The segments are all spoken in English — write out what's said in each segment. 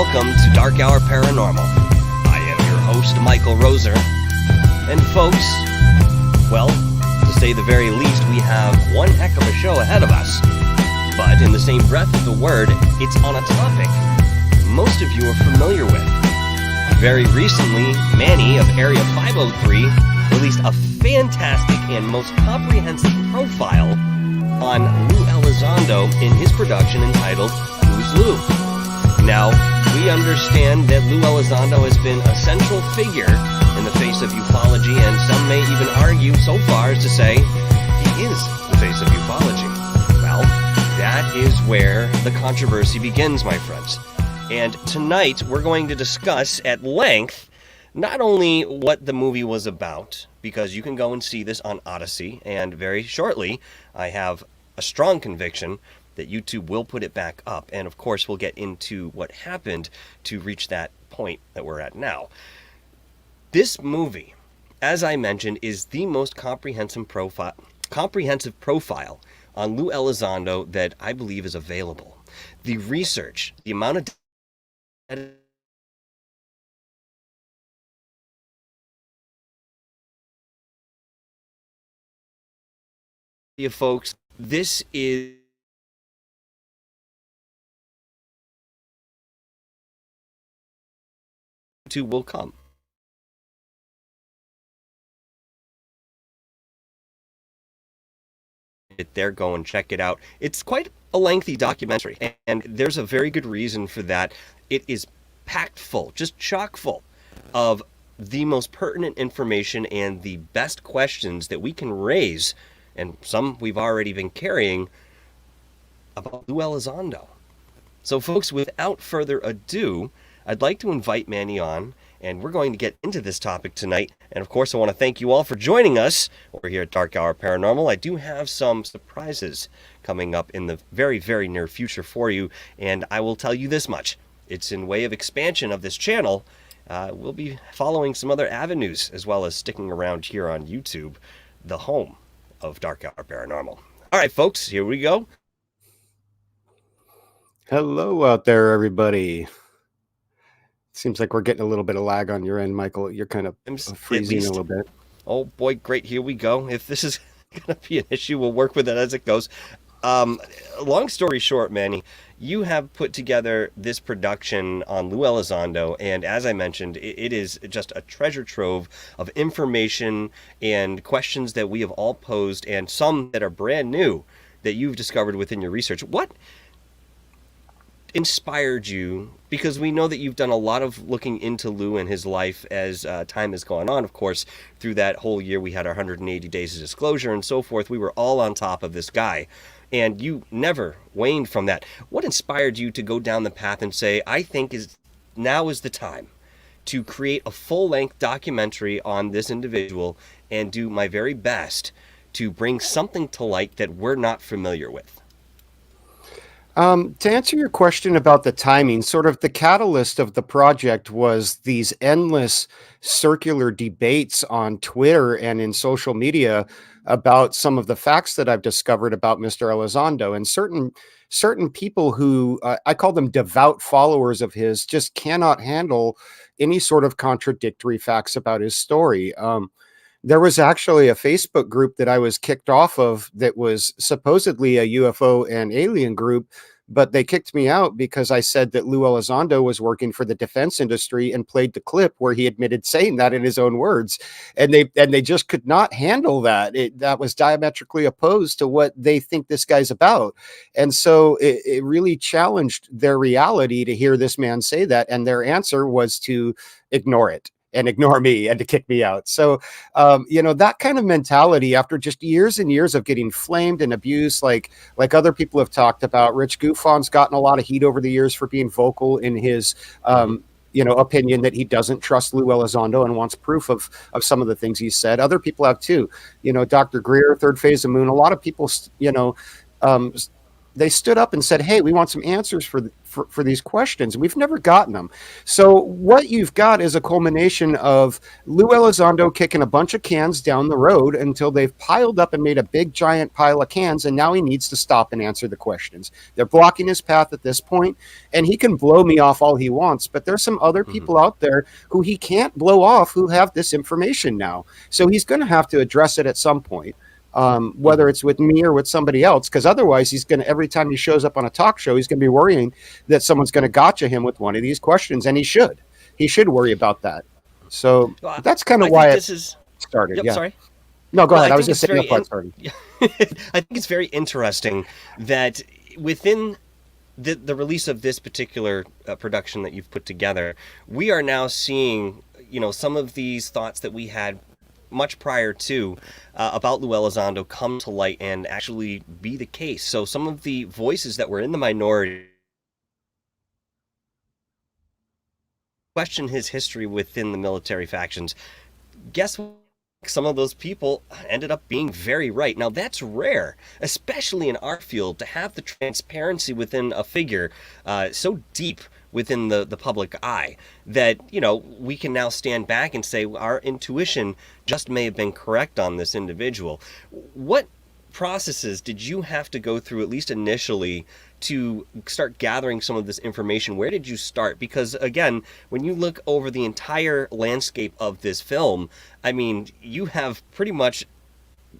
welcome to Dark Hour Paranormal. I am your host, Michael Roser. And folks, well, to say the very least, we have one heck of a show ahead of us. But in the same breath of the word, it's on a topic most of you are familiar with. Very recently, Manny of Area 503 released a fantastic and most comprehensive profile on Lou Elizondo in his production entitled Who's Lou? Now, we understand that Lou Elizondo has been a central figure in the face of ufology, and some may even argue so far as to say he is the face of ufology. Well, that is where the controversy begins, my friends. And tonight, we're going to discuss at length not only what the movie was about, because you can go and see this on Odyssey, and very shortly, I have a strong conviction that YouTube will put it back up, and of course, we'll get into what happened to reach that point that we're at now. This movie, as I mentioned, is the most comprehensive profile on Lou Elizondo that I believe is available. The research, the amount of folks, this is will come. There, go and check it out. It's quite a lengthy documentary, and there's a very good reason for that. It is packed full, just chock full of the most pertinent information and the best questions that we can raise, and some we've already been carrying, about Lou Elizondo. So folks, without further ado, I'd like to invite Manny on, and we're going to get into this topic tonight. And of course, I want to thank you all for joining us over here at Dark Hour Paranormal. I do have some surprises coming up in the very, very near future for you, and I will tell you this much. It's in way of expansion of this channel. We'll be following some other avenues, as well as sticking around here on YouTube, the home of Dark Hour Paranormal. All right, folks, here we go. Hello out there, everybody. Seems like we're getting a little bit of lag on your end, Michael. You're kind of freezing a little bit. Oh boy, great. Here we go. If this is going to be an issue, we'll work with it as it goes. Long story short, Manny, you have put together this production on Lou Elizondo, and as I mentioned, it is just a treasure trove of information and questions that we have all posed, and some that are brand new that you've discovered within your research. What inspired you? Because we know that you've done a lot of looking into Lou and his life as time has gone on. Of course, through that whole year, we had our 180 days of disclosure and so forth. We were all on top of this guy, and you never waned from that. What inspired you to go down the path and say, I think now is the time to create a full-length documentary on this individual and do my very best to bring something to light that we're not familiar with? To answer your question about the timing, sort of the catalyst of the project was these endless circular debates on Twitter and in social media about some of the facts that I've discovered about Mr. Elizondo, and certain people who I call them devout followers of his just cannot handle any sort of contradictory facts about his story. There was actually a Facebook group that I was kicked off of that was supposedly a UFO and alien group, but they kicked me out because I said that Lou Elizondo was working for the defense industry and played the clip where he admitted saying that in his own words. And they just could not handle that. That was diametrically opposed to what they think this guy's about. And so it really challenged their reality to hear this man say that. And their answer was to ignore it and ignore me and to kick me out. So, that kind of mentality after just years and years of getting flamed and abused, like other people have talked about. Rich Goofon's gotten a lot of heat over the years for being vocal in his, opinion that he doesn't trust Lou Elizondo and wants proof of some of the things he said. Other people have too. Dr. Greer, Third Phase of Moon, a lot of people, they stood up and said, hey, we want some answers for these questions. We've never gotten them. So what you've got is a culmination of Lou Elizondo kicking a bunch of cans down the road until they've piled up and made a big giant pile of cans, and now he needs to stop and answer the questions. They're blocking his path at this point, and he can blow me off all he wants, but there's some other people out there who he can't blow off who have this information now. So he's going to have to address it at some point. Whether it's with me or with somebody else, because otherwise he's going to, every time he shows up on a talk show, he's going to be worrying that someone's going to gotcha him with one of these questions, and he should worry about that. So that's kind of why it started. Yep, yeah. Sorry. No, go ahead. I was just saying that's started. I think it's very interesting that within the release of this particular production that you've put together, we are now seeing, some of these thoughts that we had much prior to about Lou Elizondo come to light and actually be the case. So some of the voices that were in the minority question his history within the military factions. Guess what? Some of those people ended up being very right. Now, that's rare, especially in our field, to have the transparency within a figure so deep within the public eye that, we can now stand back and say our intuition just may have been correct on this individual. What processes did you have to go through, at least initially, to start gathering some of this information? Where did you start? Because again, when you look over the entire landscape of this film, I mean, you have pretty much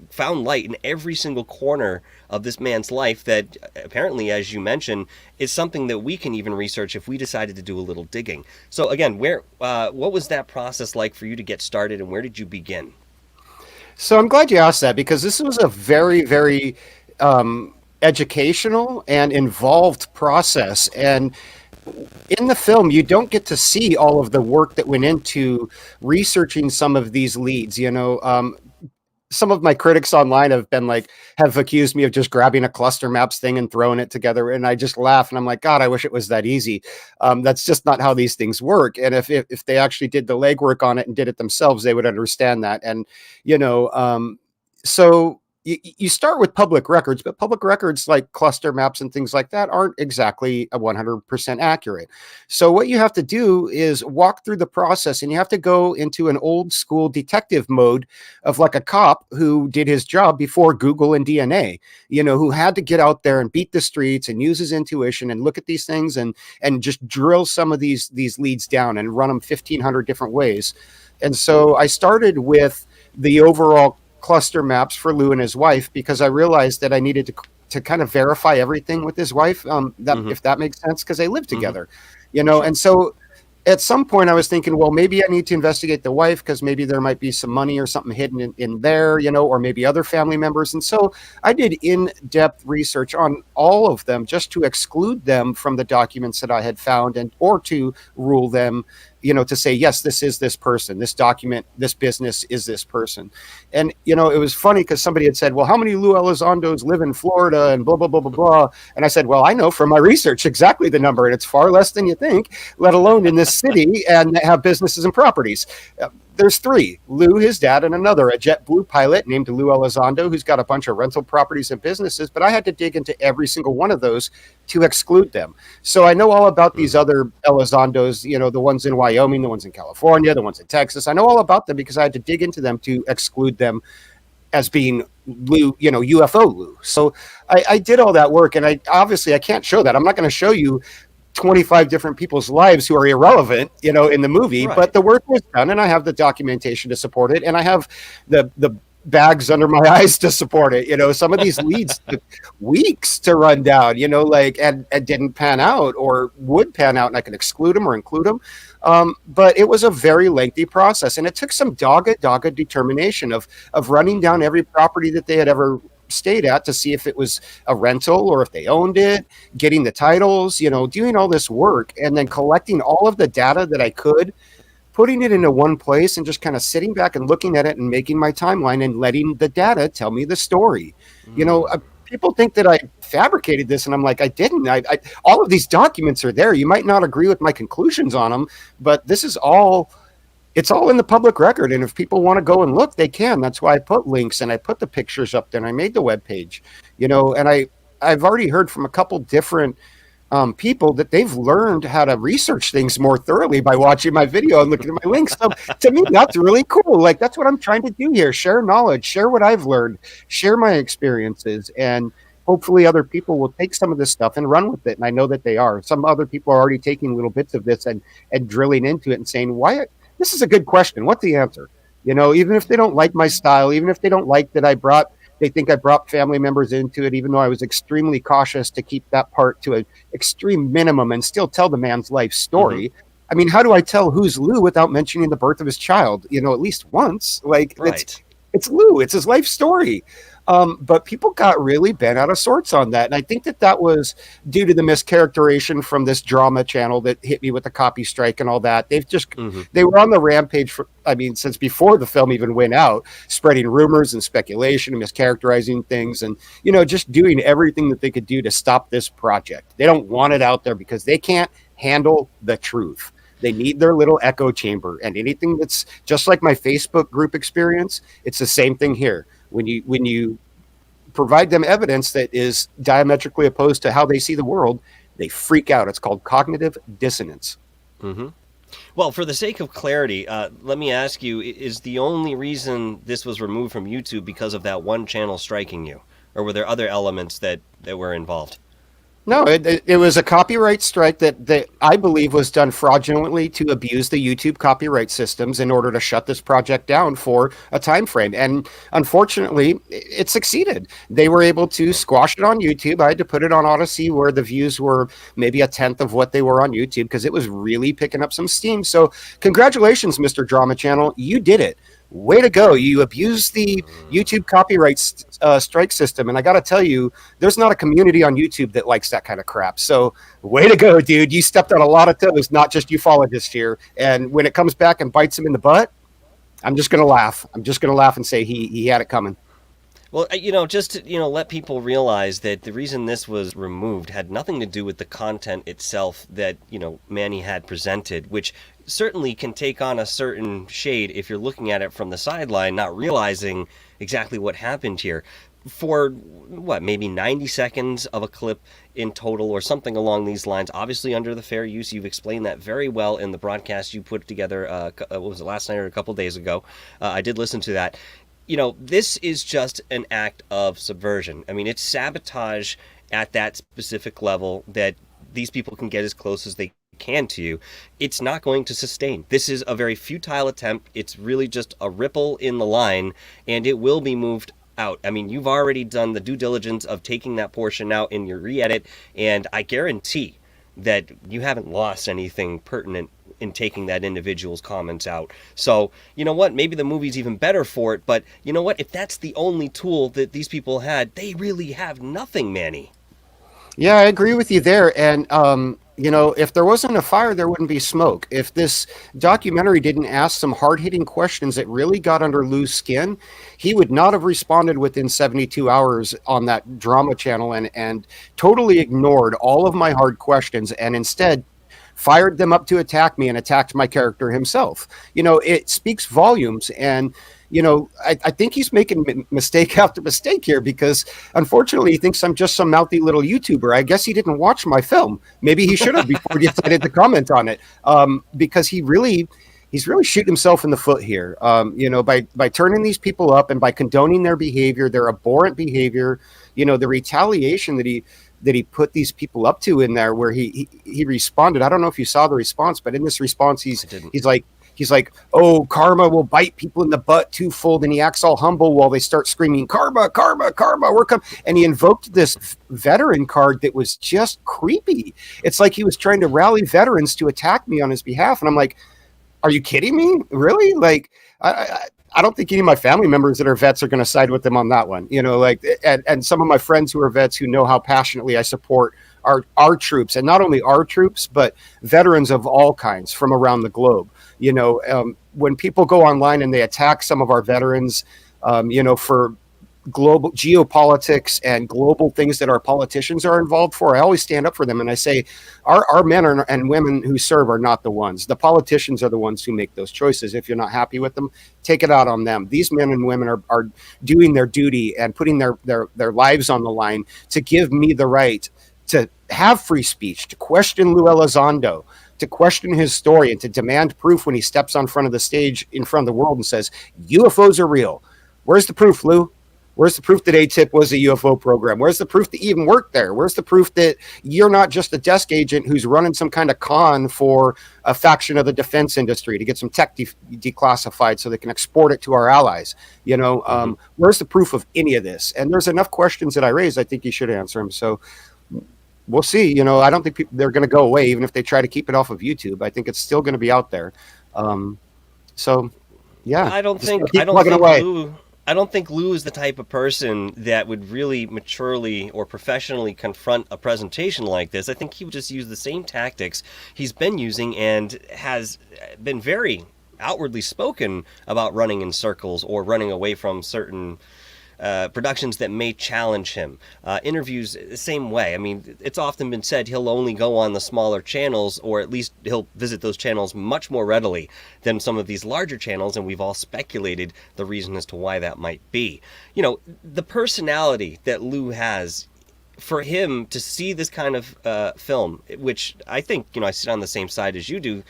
found light in every single corner of this man's life that apparently, as you mentioned, is something that we can even research if we decided to do a little digging. So again, what was that process like for you to get started, and where did you begin? So I'm glad you asked that, because this was a very, very educational and involved process. And in the film, you don't get to see all of the work that went into researching some of these leads. Some of my critics online have accused me of just grabbing a cluster maps thing and throwing it together. And I just laugh and I'm like, God, I wish it was that easy. That's just not how these things work. And if they actually did the legwork on it and did it themselves, they would understand that. And, so you start with public records, but public records like cluster maps and things like that aren't exactly 100% accurate. So what you have to do is walk through the process, and you have to go into an old school detective mode of like a cop who did his job before Google and DNA, who had to get out there and beat the streets and use his intuition and look at these things and just drill some of these leads down and run them 1,500 different ways. And so I started with the overall cluster maps for Lou and his wife, because I realized that I needed to kind of verify everything with his wife, if that makes sense, because they live together, Sure. And so at some point I was thinking, well, maybe I need to investigate the wife, because maybe there might be some money or something hidden in there, or maybe other family members. And so I did in-depth research on all of them just to exclude them from the documents that I had found, or to rule them, to say, yes, this is this person, this document, this business is this person. And, it was funny because somebody had said, well, how many Lou Elizondos live in Florida and blah, blah, blah, blah, blah. And I said, well, I know from my research exactly the number, and it's far less than you think, let alone in this city and have businesses and properties. There's three: Lou, his dad, and another, a JetBlue pilot named Lou Elizondo, who's got a bunch of rental properties and businesses. But I had to dig into every single one of those to exclude them. So I know all about these other Elizondos, the ones in Wyoming, the ones in California, the ones in Texas. I know all about them because I had to dig into them to exclude them as being Lou, UFO Lou. So I did all that work, and I can't show that. I'm not going to show you 25 different people's lives who are irrelevant, in the movie, right. But the work was done, and I have the documentation to support it, and I have the bags under my eyes to support it. Some of these leads took weeks to run down, and didn't pan out or would pan out, and I could exclude them or include them. But it was a very lengthy process, and it took some dogged determination of running down every property that they had ever stayed at to see if it was a rental or if they owned it, getting the titles, doing all this work, and then collecting all of the data that I could, putting it into one place, and just kind of sitting back and looking at it and making my timeline and letting the data tell me the story. People think that I fabricated this, and I'm like, I didn't. I all of these documents are there. You might not agree with my conclusions on them, but this is all. It's all in the public record, and if people want to go and look, they can. That's why I put links and I put the pictures up there, and I made the webpage, and I've already heard from a couple different people that they've learned how to research things more thoroughly by watching my video and looking at my links. So to me, that's really cool. Like, that's what I'm trying to do here. Share knowledge, share what I've learned, share my experiences, and hopefully other people will take some of this stuff and run with it. And I know that they are. Some other people are already taking little bits of this and drilling into it and saying, why, this is a good question. What's the answer? You know, even if they don't like my style, even if they don't like that they think I brought family members into it, even though I was extremely cautious to keep that part to an extreme minimum and still tell the man's life story. Mm-hmm. I mean, how do I tell who's Lou without mentioning the birth of his child, you know, at least once? Like, right. It's Lou, it's his life story. But people got really bent out of sorts on that. And I think that was due to the mischaracterization from this drama channel that hit me with the copy strike and all that. They've just, they were on the rampage since before the film even went out, spreading rumors and speculation and mischaracterizing things and, you know, just doing everything that they could do to stop this project. They don't want it out there because they can't handle the truth. They need their little echo chamber, and anything that's just like my Facebook group experience, it's the same thing here. When you provide them evidence that is diametrically opposed to how they see the world, they freak out. It's called cognitive dissonance. Mm-hmm. Well, for the sake of clarity, let me ask you, is the only reason this was removed from YouTube because of that one channel striking you? Or were there other elements that were involved? No, it was a copyright strike that I believe was done fraudulently to abuse the YouTube copyright systems in order to shut this project down for a time frame. And unfortunately, it succeeded. They were able to squash it on YouTube. I had to put it on Odyssey where the views were maybe a tenth of what they were on YouTube because it was really picking up some steam. So congratulations, Mr. Drama Channel. You did it. Way to go. You abused the YouTube copyright strike system. And I got to tell you, there's not a community on YouTube that likes that kind of crap. So way to go, dude. You stepped on a lot of toes, not just ufologists here. And when it comes back and bites him in the butt, I'm just going to laugh. I'm just going to laugh and say he had it coming. Well, you know, just to, you know, let people realize that the reason this was removed had nothing to do with the content itself that, you know, Manny had presented, which certainly can take on a certain shade if you're looking at it from the sideline, not realizing exactly what happened here. For, what, maybe 90 seconds of a clip in total or something along these lines, obviously under the fair use. You've explained that very well in the broadcast you put together, what was it, last night or a couple days ago. I did listen to that. You know, this is just an act of subversion. I mean, it's sabotage at that specific level that these people can get as close as they can to you. It's not going to sustain. This is a very futile attempt. It's really just a ripple in the line, and it will be moved out. I mean, you've already done the due diligence of taking that portion out in your re-edit, and I guarantee that you haven't lost anything pertinent in taking that individual's comments out. So, you know what? Maybe the movie's even better for it, but you know what? If that's the only tool that these people had, they really have nothing, Manny. Yeah, I agree with you there. And, you know, if there wasn't a fire, there wouldn't be smoke. If this documentary didn't ask some hard-hitting questions that really got under Lou's skin, he would not have responded within 72 hours on that drama channel and totally ignored all of my hard questions and instead fired them up to attack me and attacked my character himself. You know, it speaks volumes. And, you know, I think he's making mistake after mistake here because unfortunately he thinks I'm just some mouthy little YouTuber. I guess he didn't watch my film. Maybe he should have before he decided to comment on it, because he's really shooting himself in the foot here. You know, by turning these people up and by condoning their behavior, their abhorrent behavior, you know, the retaliation that he put these people up to in there where he responded. I don't know if you saw the response, but in this response, he's like, oh, karma will bite people in the butt twofold. And he acts all humble while they start screaming, karma, karma, karma, we're coming. And he invoked this veteran card that was just creepy. It's like he was trying to rally veterans to attack me on his behalf. And I'm like, are you kidding me? Really? Like, I don't think any of my family members that are vets are going to side with them on that one. You know, like, and some of my friends who are vets who know how passionately I support our troops, and not only our troops, but veterans of all kinds from around the globe. You know, when people go online and they attack some of our veterans, you know, for global geopolitics and global things that our politicians are involved for, I always stand up for them and I say, our men and women who serve are not the ones. The politicians are the ones who make those choices. If you're not happy with them, take it out on them. These men and women are doing their duty and putting their lives on the line to give me the right to have free speech, to question Lou Elizondo, to question his story, and to demand proof when he steps on front of the stage in front of the world and says, UFOs are real. Where's the proof, Lou? Where's the proof that ATIP was a UFO program? Where's the proof that you even worked there? Where's the proof that you're not just a desk agent who's running some kind of con for a faction of the defense industry to get some tech declassified so they can export it to our allies? Where's the proof of any of this? And there's enough questions that I raised. I think you should answer them. So we'll see. I don't think they're going to go away, even if they try to keep it off of YouTube. I think it's still going to be out there. So, yeah. I don't think Lou is the type of person that would really maturely or professionally confront a presentation like this. I think he would just use the same tactics he's been using and has been very outwardly spoken about running in circles or running away from certain productions that may challenge him. Interviews, the same way. I mean, it's often been said he'll only go on the smaller channels, or at least he'll visit those channels much more readily than some of these larger channels, and we've all speculated the reason as to why that might be. The personality that Lou has, for him to see this kind of film, which I think, I sit on the same side as you do,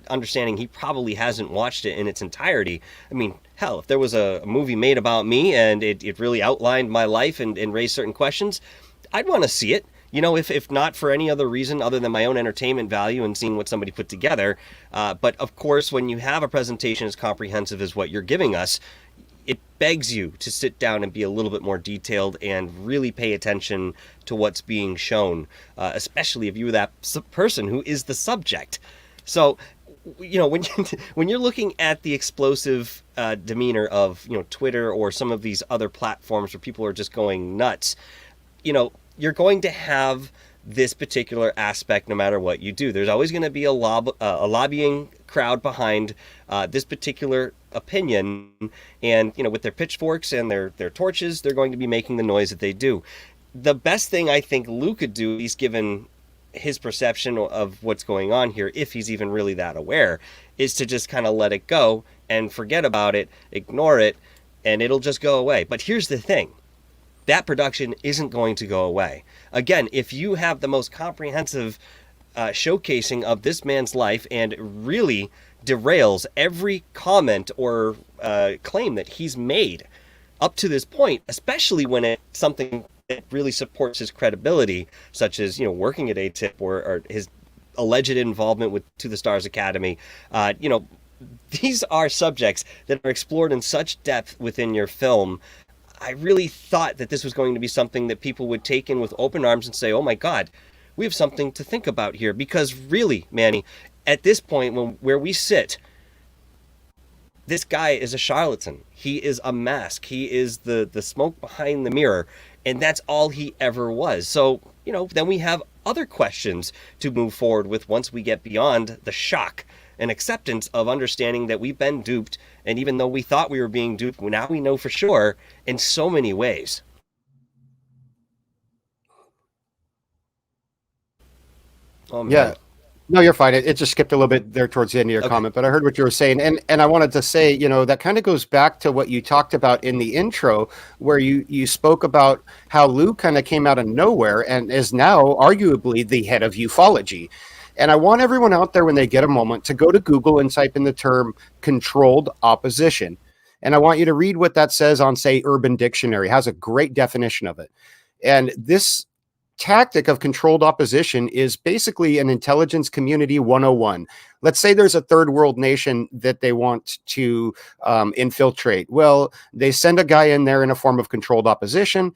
understanding he probably hasn't watched it in its entirety. I mean, hell, if there was a movie made about me and it really outlined my life and raised certain questions, I'd want to see it. If not for any other reason other than my own entertainment value and seeing what somebody put together. But of course, when you have a presentation as comprehensive as what you're giving us, it begs you to sit down and be a little bit more detailed and really pay attention to what's being shown, especially if you're that person who is the subject. So, when you're looking at the explosive demeanor of, Twitter or some of these other platforms where people are just going nuts, you're going to have this particular aspect no matter what you do. There's always going to be a lobbying crowd behind this particular opinion, and with their pitchforks and their torches, they're going to be making the noise that they do. The best thing I think Lou could do, he's given his perception of what's going on here, if he's even really that aware, is to just kind of let it go and forget about it, ignore it, and it'll just go away. But here's the thing. That production isn't going to go away. Again, if you have the most comprehensive showcasing of this man's life and really derails every comment or claim that he's made up to this point, especially when it's something that really supports his credibility, such as, working at ATIP or his alleged involvement with To the Stars Academy, these are subjects that are explored in such depth within your film. I really thought that this was going to be something that people would take in with open arms and say, oh my God, we have something to think about here. Because really, Manny, at this point, where we sit, this guy is a charlatan. He is a mask. He is the smoke behind the mirror. And that's all he ever was. So, then we have other questions to move forward with once we get beyond the shock and acceptance of understanding that we've been duped. And even though we thought we were being duped, now we know for sure in so many ways. Oh, man. Yeah. No, you're fine. It just skipped a little bit there towards the end of your comment, but I heard what you were saying. And I wanted to say, that kind of goes back to what you talked about in the intro, where you spoke about how Lou kind of came out of nowhere and is now arguably the head of ufology. And I want everyone out there, when they get a moment, to go to Google and type in the term controlled opposition. And I want you to read what that says on, say, Urban Dictionary. It has a great definition of it. And this tactic of controlled opposition is basically an intelligence community 101. Let's say there's a third world nation that they want to infiltrate. Well, they send a guy in there in a form of controlled opposition,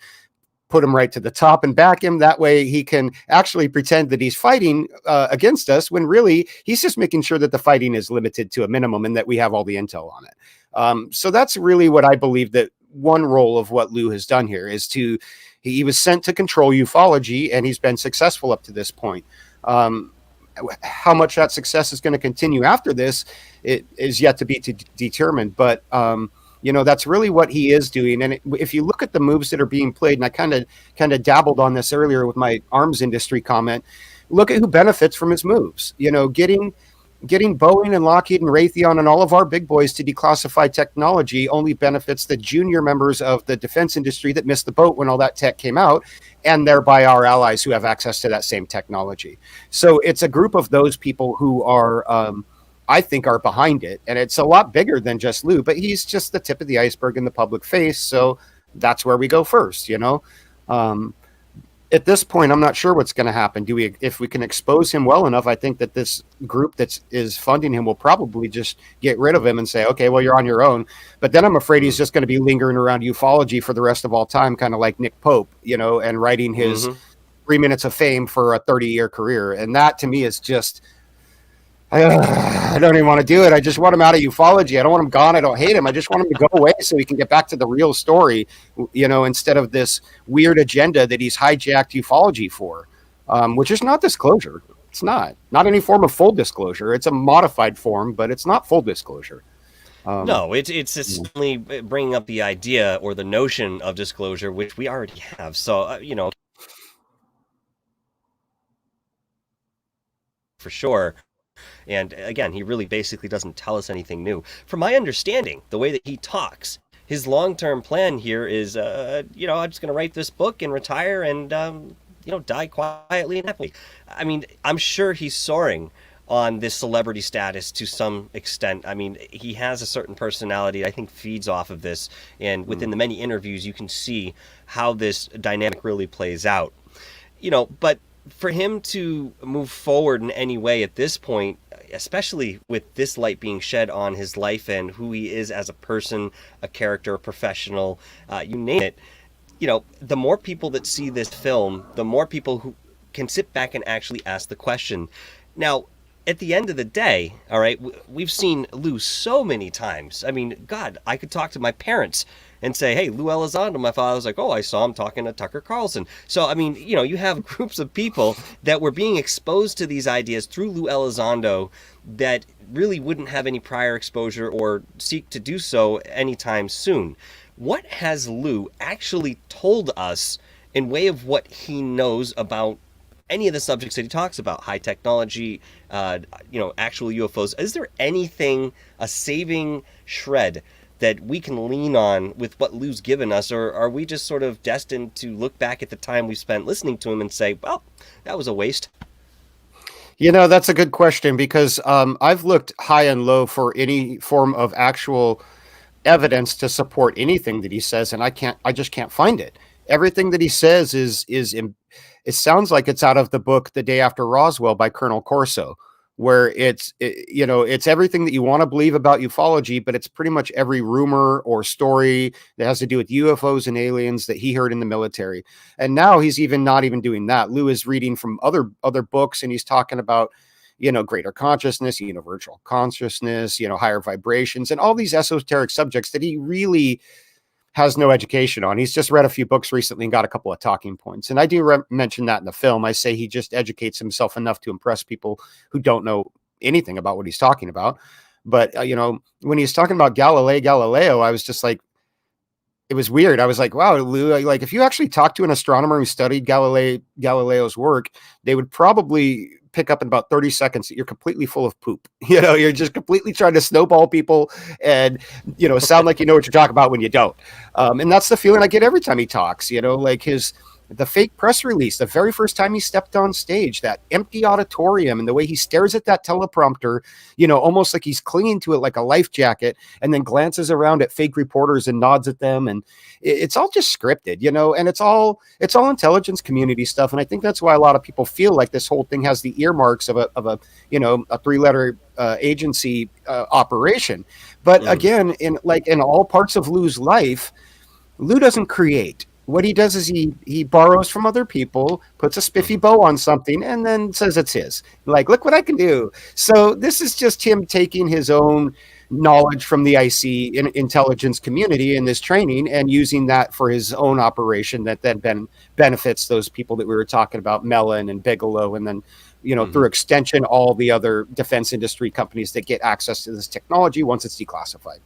put him right to the top and back him. That way he can actually pretend that he's fighting against us, when really he's just making sure that the fighting is limited to a minimum and that we have all the intel on it. So that's really what I believe that one role of what Lou has done here is to, he was sent to control ufology, and he's been successful up to this point. How much that success is going to continue after this, it is yet to be determined. But That's really what he is doing. And if you look at the moves that are being played, and I kind of dabbled on this earlier with my arms industry comment, look at who benefits from his moves. Getting Boeing and Lockheed and Raytheon and all of our big boys to declassify technology only benefits the junior members of the defense industry that missed the boat when all that tech came out, and thereby our allies who have access to that same technology. So it's a group of those people who are, I think, are behind it. And it's a lot bigger than just Lou, but he's just the tip of the iceberg in the public face. So that's where we go first, At this point, I'm not sure what's going to happen. If we can expose him well enough, I think that this group that is funding him will probably just get rid of him and say, okay, well, you're on your own. But then I'm afraid he's just going to be lingering around ufology for the rest of all time, kind of like Nick Pope, and writing his 3 minutes of fame for a 30-year career. And that to me is just, I don't even want to do it. I just want him out of ufology. I don't want him gone. I don't hate him. I just want him to go away so he can get back to the real story, instead of this weird agenda that he's hijacked ufology for, which is not disclosure. It's not any form of full disclosure. It's a modified form, but it's not full disclosure. No, it's certainly bringing up the idea or the notion of disclosure, which we already have. So, for sure. And again, he really basically doesn't tell us anything new. From my understanding, the way that he talks, his long-term plan here is, I'm just going to write this book and retire and, die quietly and happily. I mean, I'm sure he's soaring on this celebrity status to some extent. I mean, he has a certain personality, I think, feeds off of this. And within the many interviews, you can see how this dynamic really plays out. But for him to move forward in any way at this point, especially with this light being shed on his life and who he is as a person, a character, a professional, you name it, the more people that see this film, the more people who can sit back and actually ask the question. Now, at the end of the day, all right, we've seen Lou so many times. I mean, God, I could talk to my parents and say, hey, Lou Elizondo, my father's like, oh, I saw him talking to Tucker Carlson. So, I mean, you have groups of people that were being exposed to these ideas through Lou Elizondo that really wouldn't have any prior exposure or seek to do so anytime soon. What has Lou actually told us in way of what he knows about any of the subjects that he talks about, high technology, actual UFOs? Is there anything, a saving shred that we can lean on with what Lou's given us, or are we just sort of destined to look back at the time we spent listening to him and say, well, that was a waste? That's a good question, because I've looked high and low for any form of actual evidence to support anything that he says, and I just can't find it. Everything that he says it sounds like it's out of the book The Day After Roswell by Colonel Corso, where it's everything that you want to believe about ufology, but it's pretty much every rumor or story that has to do with UFOs and aliens that he heard in the military. And now he's not even doing that. Lou is reading from other books, and he's talking about, greater consciousness, universal consciousness, higher vibrations, and all these esoteric subjects that he really has no education on. He's just read a few books recently and got a couple of talking points. And I do mention that in the film. I say he just educates himself enough to impress people who don't know anything about what he's talking about. But, when he's talking about Galileo, I was just like, it was weird. I was like, wow, Lou, like if you actually talked to an astronomer who studied Galileo's work, they would probably pick up in about 30 seconds that you're completely full of poop. You're just completely trying to snowball people and, sound like you know what you're talking about when you don't. And that's the feeling I get every time he talks, like the fake press release, the very first time he stepped on stage, that empty auditorium, and the way he stares at that teleprompter, almost like he's clinging to it like a life jacket, and then glances around at fake reporters and nods at them. And it's all just scripted, and it's all intelligence community stuff. And I think that's why a lot of people feel like this whole thing has the earmarks of a 3-letter agency operation. But again, in all parts of Lou's life, Lou doesn't create. What he does is he borrows from other people, puts a spiffy bow on something, and then says it's his. Like, look what I can do. So this is just him taking his own knowledge from the IC intelligence community in this training and using that for his own operation that then benefits those people that we were talking about, Mellon and Bigelow, and then, through extension, all the other defense industry companies that get access to this technology once it's declassified.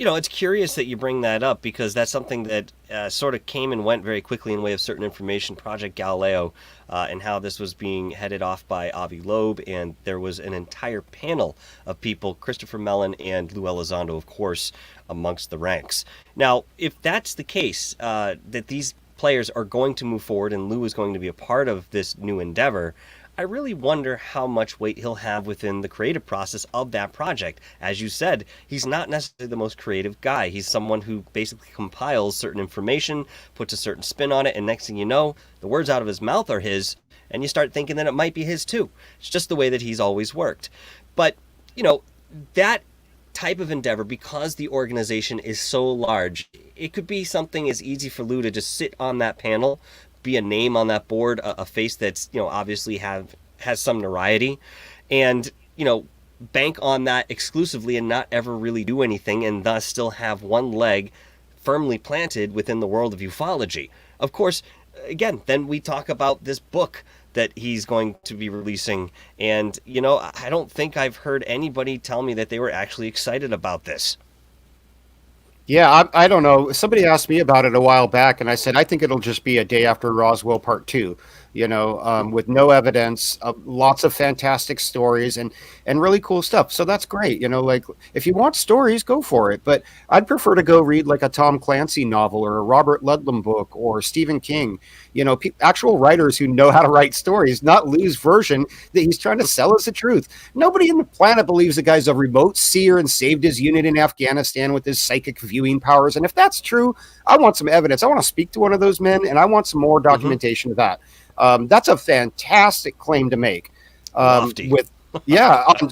It's curious that you bring that up because that's something that sort of came and went very quickly in way of certain information. Project Galileo and how this was being headed off by Avi Loeb, and there was an entire panel of people, Christopher Mellon and Lou Elizondo, of course, amongst the ranks. Now, if that's the case, that these players are going to move forward and Lou is going to be a part of this new endeavor, I really wonder how much weight he'll have within the creative process of that project. As you said, he's not necessarily the most creative guy. He's someone who basically compiles certain information, puts a certain spin on it, and next thing you know, the words out of his mouth are his, and you start thinking that it might be his too. It's just the way that he's always worked. But, that type of endeavor, because the organization is so large, it could be something as easy for Lou to just sit on that panel, be a name on that board, a face that's obviously has some notoriety, and bank on that exclusively and not ever really do anything, and thus still have one leg firmly planted within the world of ufology. Of course, again, then we talk about this book that he's going to be releasing, and I don't think I've heard anybody tell me that they were actually excited about this. Yeah, I don't know. Somebody asked me about it a while back, and I said, I think it'll just be a Day After Roswell Part 2, with no evidence, lots of fantastic stories and really cool stuff. So that's great. Like if you want stories, go for it. But I'd prefer to go read like a Tom Clancy novel or a Robert Ludlum book or Stephen King, actual writers who know how to write stories, not Lou's version that he's trying to sell as the truth. Nobody on the planet believes the guy's a remote seer and saved his unit in Afghanistan with his psychic viewing powers. And if that's true, I want some evidence. I want to speak to one of those men, and I want some more documentation of that. That's a fantastic claim to make.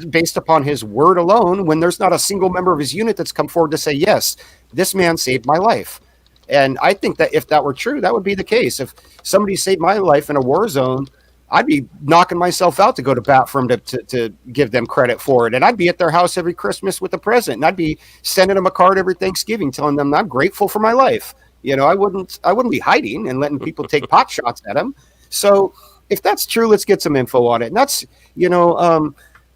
Based upon his word alone, when there's not a single member of his unit that's come forward to say, yes, this man saved my life. And I think that if that were true, that would be the case. If somebody saved my life in a war zone, I'd be knocking myself out to go to bat for them to give them credit for it. And I'd be at their house every Christmas with a present. And I'd be sending them a card every Thanksgiving telling them I'm grateful for my life. I wouldn't be hiding and letting people take pot shots at them. So if that's true, let's get some info on it. And that's,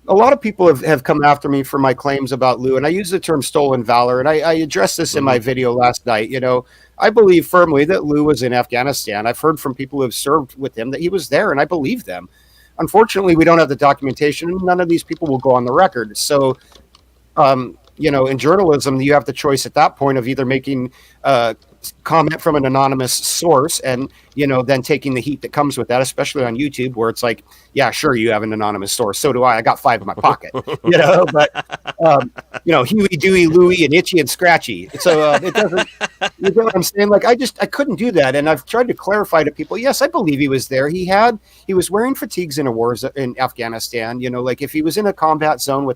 a lot of people have come after me for my claims about Lou, and I use the term stolen valor, and I addressed this in my video last night. I believe firmly that Lou was in Afghanistan. I've heard from people who have served with him that he was there, and I believe them. Unfortunately, we don't have the documentation, and none of these people will go on the record. So, in journalism, you have the choice at that point of either making comment from an anonymous source and then taking the heat that comes with that, especially on YouTube, where it's like, yeah, sure, you have an anonymous source, so do I got 5 in my pocket. But Huey, Dewey, Louie, and Itchy and Scratchy, so it doesn't, you know what I'm saying? Like I couldn't do that, and I've tried to clarify to people, yes, I believe he was there. He was wearing fatigues in a war in Afghanistan, like if he was in a combat zone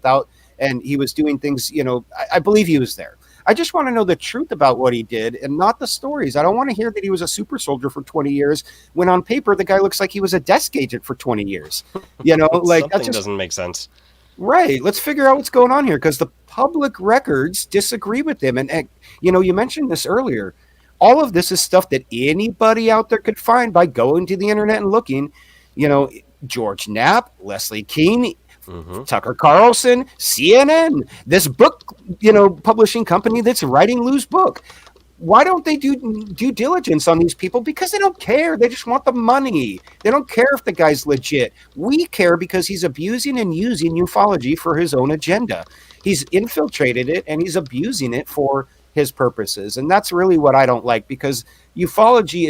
and he was doing things, I believe he was there. I just want to know the truth about what he did and not the stories. I don't want to hear that he was a super soldier for 20 years when on paper the guy looks like he was a desk agent for 20 years. Like that doesn't make sense. Right. Let's figure out what's going on here because the public records disagree with him. And you mentioned this earlier. All of this is stuff that anybody out there could find by going to the internet and looking. George Knapp, Leslie Kean, Tucker Carlson, CNN, this book, publishing company that's writing Lou's book. Why don't they do due diligence on these people? Because they don't care. They just want the money. They don't care if the guy's legit. We care because he's abusing and using ufology for his own agenda. He's infiltrated it and he's abusing it for his purposes. And that's really what I don't like because ufology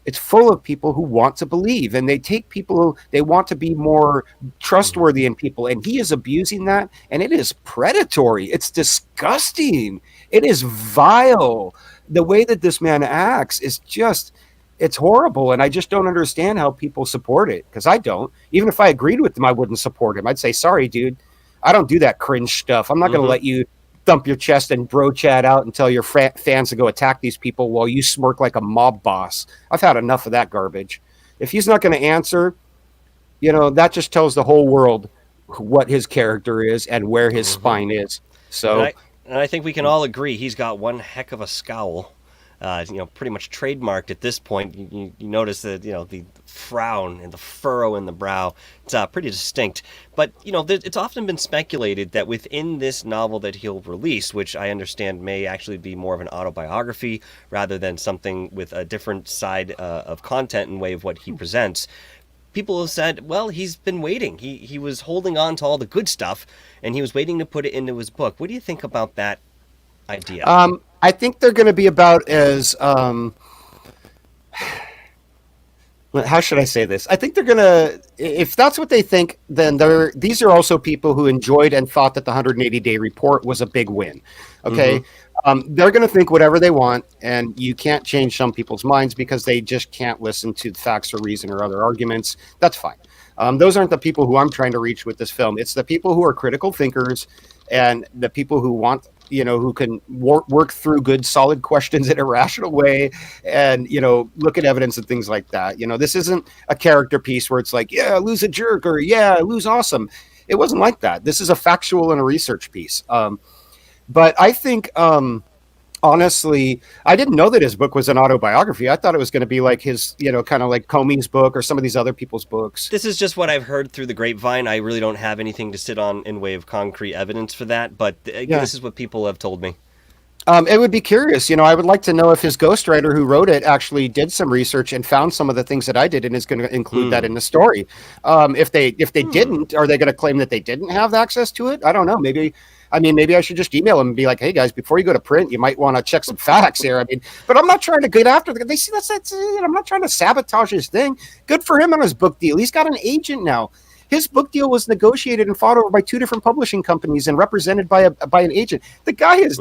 it's full of people who want to believe and they take people who they want to be more trustworthy in people. And he is abusing that. And it is predatory. It's disgusting. It is vile. The way that this man acts is it's horrible. And I just don't understand how people support it because I don't. Even if I agreed with him, I wouldn't support him. I'd say, sorry, dude, I don't do that cringe stuff. I'm not going to let you thump your chest and bro chat out and tell your fans to go attack these people while you smirk like a mob boss. I've had enough of that garbage. If he's not going to answer, that just tells the whole world what his character is and where his spine is. So, and I think we can all agree he's got one heck of a scowl. pretty much trademarked at this point. You notice that, the frown and the furrow in the brow. It's pretty distinct. But, it's often been speculated that within this novel that he'll release, which I understand may actually be more of an autobiography rather than something with a different side of content and way of what he presents, people have said, well, he's been waiting. He was holding on to all the good stuff, and he was waiting to put it into his book. What do you think about that idea? I think they're going to be about as how should I say this? I think they're going to, if that's what they think, then these are also people who enjoyed and thought that the 180-day report was a big win. Okay. They're going to think whatever they want, and you can't change some people's minds because they just can't listen to facts or reason or other arguments. That's fine. Those aren't the people who I'm trying to reach with this film. It's the people who are critical thinkers and the people who want, who can work through good, solid questions in a rational way and, look at evidence and things like that. This isn't a character piece where it's like, yeah, lose a jerk or yeah, lose awesome. It wasn't like that. This is a factual and a research piece. But I think, honestly, I didn't know that his book was an autobiography. I thought it was going to be like his, kind of like Comey's book or some of these other people's books. This is just what I've heard through the grapevine. I really don't have anything to sit on in way of concrete evidence for that, but this is what people have told me. It would be curious. I would like to know if his ghostwriter who wrote it actually did some research and found some of the things that I did and is going to include that in the story. If they didn't, are they going to claim that they didn't have access to it? I don't know. Maybe I should just email them and be like, hey guys, before you go to print, you might want to check some facts here. But I'm not trying to get after them. They see that's I'm not trying to sabotage his thing. Good for him on his book deal. He's got an agent now. His book deal was negotiated and fought over by 2 different publishing companies and represented by an agent. The guy is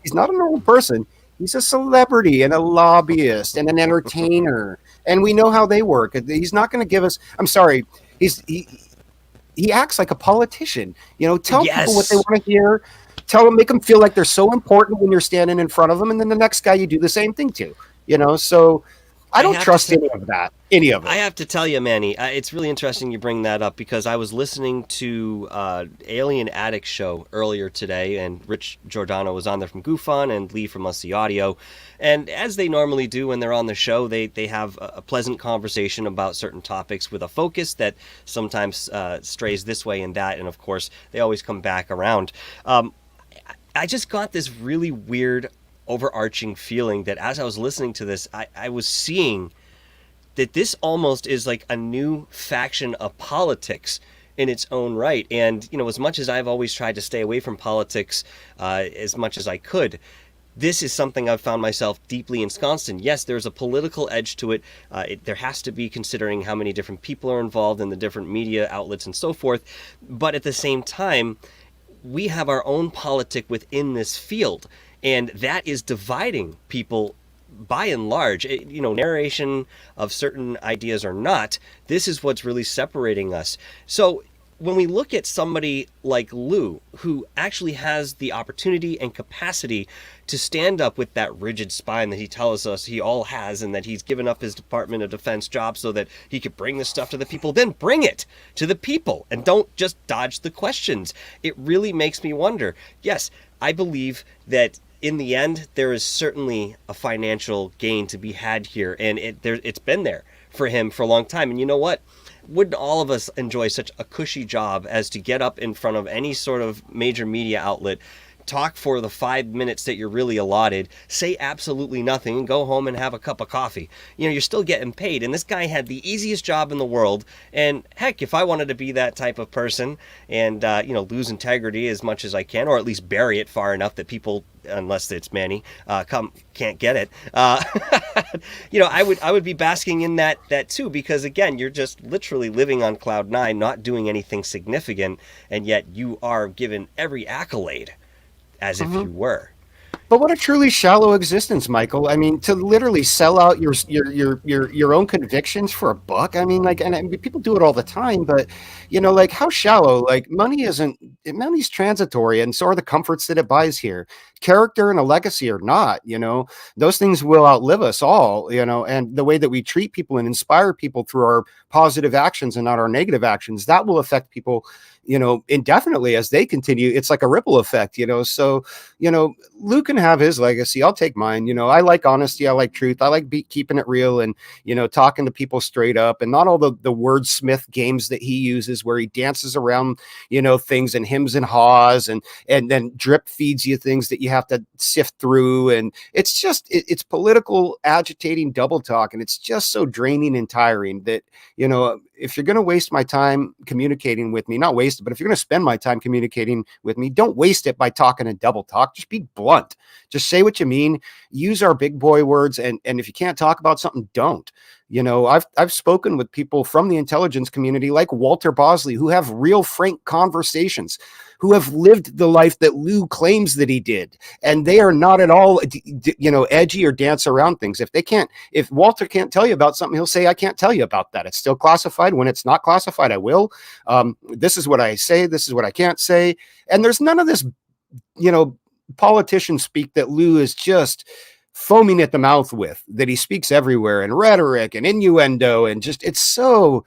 he's not a normal person. He's a celebrity and a lobbyist and an entertainer. And we know how they work. He's not going to give us, I'm sorry. He acts like a politician. Tell people what they want to hear. Tell them, make them feel like they're so important when you're standing in front of them. And then the next guy you do the same thing to, so I don't trust any of that. Any of it. I have to tell you, Manny, it's really interesting you bring that up because I was listening to Alien Addict show earlier today, and Rich Giordano was on there from GoofOn and Lee from Us The Audio. And as they normally do when they're on the show, they have a pleasant conversation about certain topics with a focus that sometimes strays this way and that. And of course, they always come back around. I just got this really weird overarching feeling that as I was listening to this, I was seeing that this almost is like a new faction of politics in its own right. And, as much as I've always tried to stay away from politics as much as I could, this is something I've found myself deeply ensconced in. Yes, there's a political edge to it. There has to be, considering how many different people are involved in the different media outlets and so forth. But at the same time, we have our own politic within this field. And that is dividing people by and large. Narration of certain ideas or not, this is what's really separating us. So when we look at somebody like Lou, who actually has the opportunity and capacity to stand up with that rigid spine that he tells us he all has, and that he's given up his Department of Defense job so that he could bring this stuff to the people, then bring it to the people and don't just dodge the questions. It really makes me wonder. Yes, I believe that in the end, there is certainly a financial gain to be had here, and it's been there for him for a long time. And you know what? Wouldn't all of us enjoy such a cushy job as to get up in front of any sort of major media outlet, talk for the 5 minutes that you're really allotted, say absolutely nothing, and go home and have a cup of coffee? You're still getting paid. And this guy had the easiest job in the world. And heck, if I wanted to be that type of person and, lose integrity as much as I can, or at least bury it far enough that people, unless it's Manny, can't get it. I would be basking in that too, because again, you're just literally living on cloud 9, not doing anything significant, and yet you are given every accolade as if you were. But what a truly shallow existence, Michael. To literally sell out your own convictions for a buck. And people do it all the time, but how shallow. Money's transitory, and so are the comforts that it buys here. Character and a legacy are not. Those things will outlive us all. And the way that we treat people and inspire people through our positive actions and not our negative actions, that will affect people indefinitely as they continue. It's like a ripple effect, so Lou can have his legacy. I'll take mine. I like honesty, I like truth, I like keeping it real, and talking to people straight up, and not all the wordsmith games that he uses where he dances around things and hems and haws, and then drip feeds you things that you have to sift through, and it's just it's political agitating double talk, and it's just so draining and tiring that if you're going to waste my time communicating with me, not waste it, but if you're going to spend my time communicating with me, don't waste it by talking and double talk. Just be blunt. Just say what you mean. Use our big boy words. And if you can't talk about something, don't. I've spoken with people from the intelligence community like Walter Bosley, who have real frank conversations, who have lived the life that Lou claims that he did. And they are not at all, edgy or dance around things. If Walter can't tell you about something, he'll say, I can't tell you about that. It's still classified. When it's not classified, I will. This is what I say. This is what I can't say. And there's none of this, politician speak that Lou is just foaming at the mouth with, that he speaks everywhere, and rhetoric and innuendo, and just it's so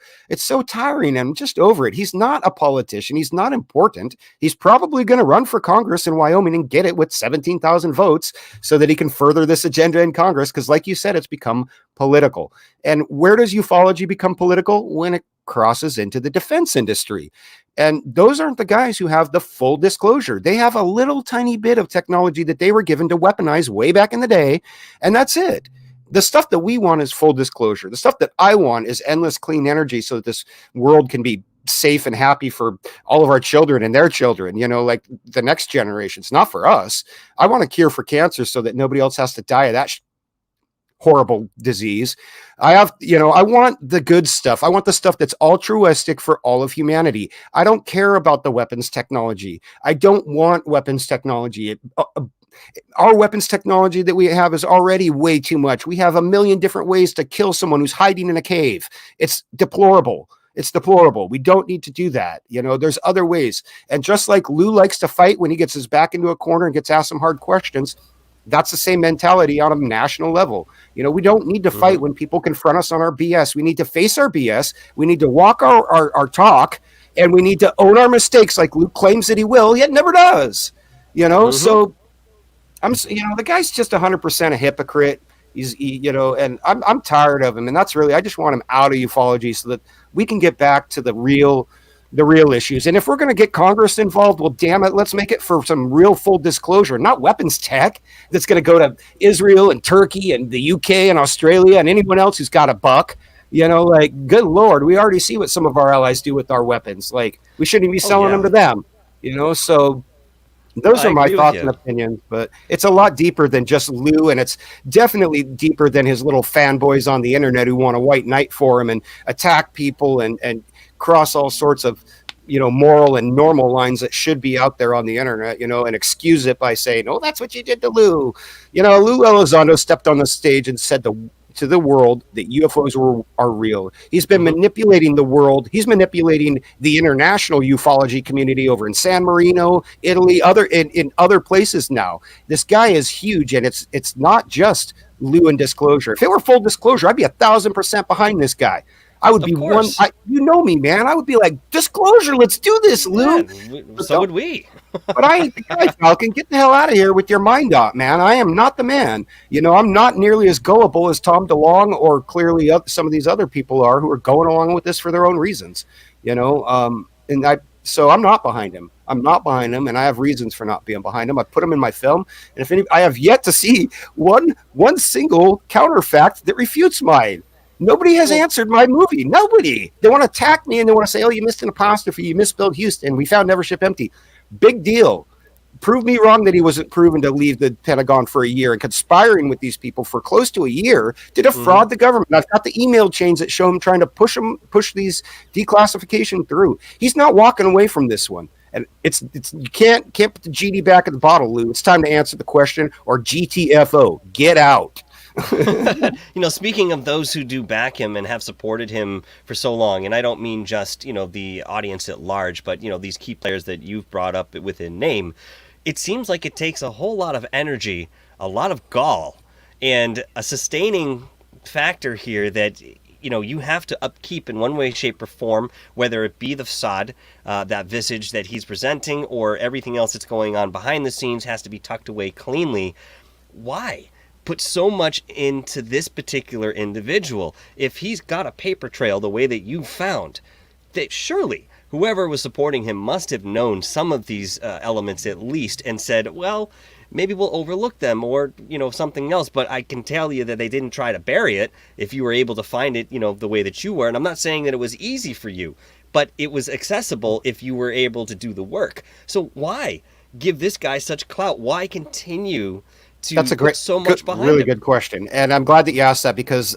tiring. I'm just over it. He's not a politician. He's not important. He's probably going to run for Congress in Wyoming and get it with 17,000 votes so that he can further this agenda in Congress, because like you said, it's become political. And where does ufology become political? When it crosses into the defense industry. And those aren't the guys who have the full disclosure. They have a little tiny bit of technology that they were given to weaponize way back in the day, and that's it. The stuff that we want is full disclosure. The stuff that I want is endless clean energy so that this world can be safe and happy for all of our children and their children, like the next generations, not for us. I want a cure for cancer so that nobody else has to die of that horrible disease. I want the good stuff. I want the stuff that's altruistic for all of humanity. I don't care about the weapons technology. I don't want weapons technology. Our weapons technology that we have is already way too much. We have a million different ways to kill someone who's hiding in a cave. It's deplorable. It's deplorable. We don't need to do that. There's other ways. And just like Lou likes to fight when he gets his back into a corner and gets asked some hard questions, that's the same mentality on a national level. We don't need to fight when people confront us on our BS. We need to face our BS. We need to walk our talk, and we need to own our mistakes like Luke claims that he will, yet never does. So the guy's just 100% a hypocrite. And I'm tired of him. And that's really, I just want him out of ufology so that we can get back to the real issues. And if we're going to get Congress involved, well, damn it, let's make it for some real full disclosure, not weapons tech that's going to go to Israel and Turkey and the UK and Australia and anyone else who's got a buck. Good Lord, we already see what some of our allies do with our weapons. Like, we shouldn't be selling them to them, so those are my thoughts and opinions, but it's a lot deeper than just Lou, and it's definitely deeper than his little fanboys on the internet who want a white knight for him and attack people and cross all sorts of moral and normal lines that should be out there on the internet, and excuse it by saying, oh, that's what you did to Lou. Lou Elizondo stepped on the stage and said to the world that UFOs are real. He's been manipulating the world. He's manipulating the international ufology community over in San Marino, Italy, in other places now. This guy is huge, and it's not just Lou and disclosure. If it were full disclosure, I'd be 1,000% behind this guy. I would be me, man. I would be like, disclosure, let's do this, Lou. Yeah, so would we. But I ain't the guy, Falcon. Get the hell out of here with your mind up, man. I am not the man. I'm not nearly as gullible as Tom DeLonge or clearly some of these other people are who are going along with this for their own reasons. So I'm not behind him. I'm not behind him, and I have reasons for not being behind him. I put him in my film, and I have yet to see one single counterfact that refutes mine. Nobody has answered my movie. Nobody. They want to attack me, and they want to say, oh, you missed an apostrophe. You misspelled Houston. We found Never Ship Empty. Big deal. Prove me wrong that he wasn't proven to leave the Pentagon for a year and conspiring with these people for close to a year to defraud the government. I've got the email chains that show him trying to push these declassification through. He's not walking away from this one. And it's you can't put the GD back in the bottle, Lou. It's time to answer the question, or GTFO. Get out. Speaking of those who do back him and have supported him for so long, and I don't mean just, the audience at large, but, these key players that you've brought up within name, it seems like it takes a whole lot of energy, a lot of gall, and a sustaining factor here that you have to upkeep in one way, shape, or form, whether it be the facade, that visage that he's presenting, or everything else that's going on behind the scenes has to be tucked away cleanly. Why put so much into this particular individual? If he's got a paper trail the way that you found, that surely whoever was supporting him must have known some of these elements at least and said, well, maybe we'll overlook them, or something else. But I can tell you that they didn't try to bury it if you were able to find it the way that you were. And I'm not saying that it was easy for you, but it was accessible if you were able to do the work. So why give this guy such clout? Why continue to That's a put so much behind really him? good question, and I'm glad that you asked that, because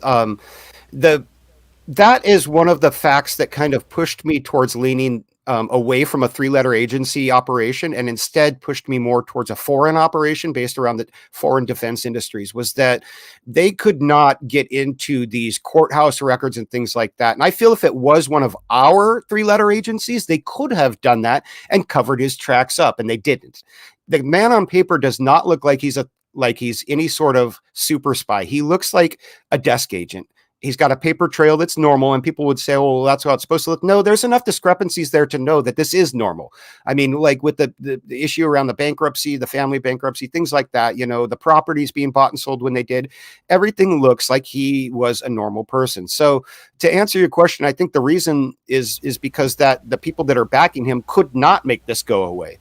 that is one of the facts that kind of pushed me towards leaning away from a 3-letter agency operation, and instead pushed me more towards a foreign operation based around the foreign defense industries, was that they could not get into these courthouse records and things like that. And I feel if it was one of our 3-letter agencies, they could have done that and covered his tracks up, and they didn't. The man on paper does not look like he's any sort of super spy. He looks like a desk agent. He's got a paper trail that's normal, and people would say, oh, well, that's how it's supposed to look. No, there's enough discrepancies there to know that this is normal. I mean, like with the issue around the bankruptcy, the family bankruptcy, things like that, the properties being bought and sold when they did, everything looks like he was a normal person. So to answer your question, I think the reason is because that the people that are backing him could not make this go away,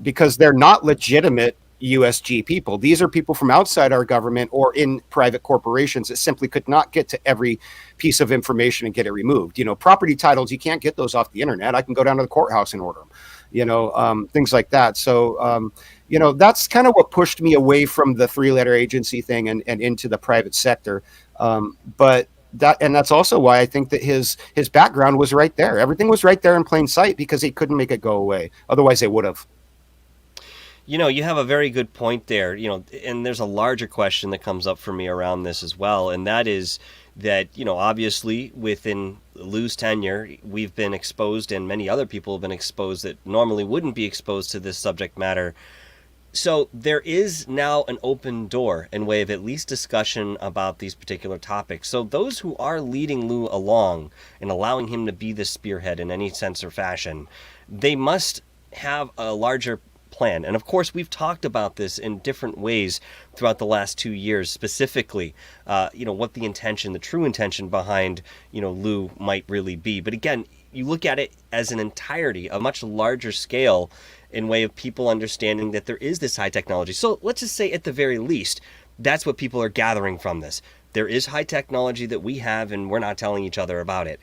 because they're not legitimate USG people. These are people from outside our government or in private corporations that simply could not get to every piece of information and get it removed. Property titles, you can't get those off the internet. I can go down to the courthouse and order them, things like that. So, that's kind of what pushed me away from the 3-letter agency thing and into the private sector. But that's also why I think that his background was right there. Everything was right there in plain sight, because he couldn't make it go away. Otherwise they would have. You have a very good point there, and there's a larger question that comes up for me around this as well, and that is that, obviously within Lou's tenure, we've been exposed, and many other people have been exposed that normally wouldn't be exposed to this subject matter. So there is now an open door in way of at least discussion about these particular topics. So those who are leading Lou along and allowing him to be the spearhead in any sense or fashion, they must have a larger plan. And of course, we've talked about this in different ways throughout the last 2 years, specifically, what the true intention behind, Lou might really be. But again, you look at it as an entirety, a much larger scale in way of people understanding that there is this high technology. So let's just say at the very least, that's what people are gathering from this. There is high technology that we have, and we're not telling each other about it.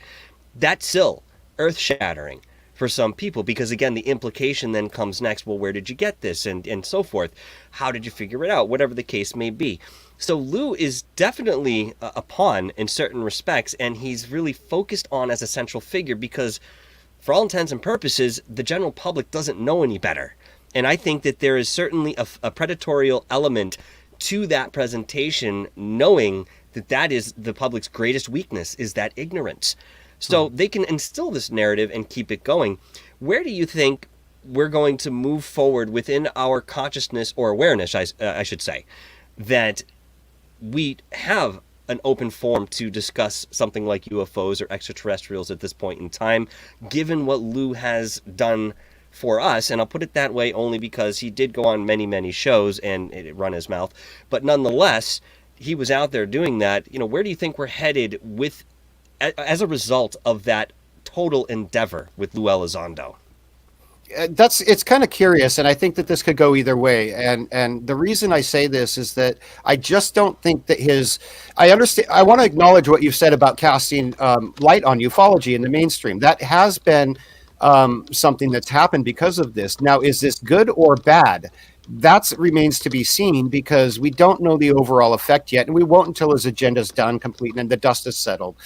That's still earth-shattering for some people, because again, the implication then comes next, well, where did you get this, and so forth? How did you figure it out? Whatever the case may be. So Lou is definitely a pawn in certain respects, and he's really focused on as a central figure because, for all intents and purposes, the general public doesn't know any better. And I think that there is certainly a predatorial element to that presentation, knowing that is the public's greatest weakness, is that ignorance. So they can instill this narrative and keep it going. Where do you think we're going to move forward within our consciousness or awareness, I should say, that we have an open forum to discuss something like UFOs or extraterrestrials at this point in time, given what Lou has done for us? And I'll put it that way only because he did go on many, many shows and it run his mouth. But nonetheless, he was out there doing that. Where do you think we're headed with as a result of that total endeavor with Lou Elizondo? It's kind of curious, and I think that this could go either way. And the reason I say this is that I just don't think that I understand. I want to acknowledge what you've said about casting light on ufology in the mainstream. That has been something that's happened because of this. Now, is this good or bad? That remains to be seen, because we don't know the overall effect yet, and we won't until his agenda's done, complete, and the dust is settled.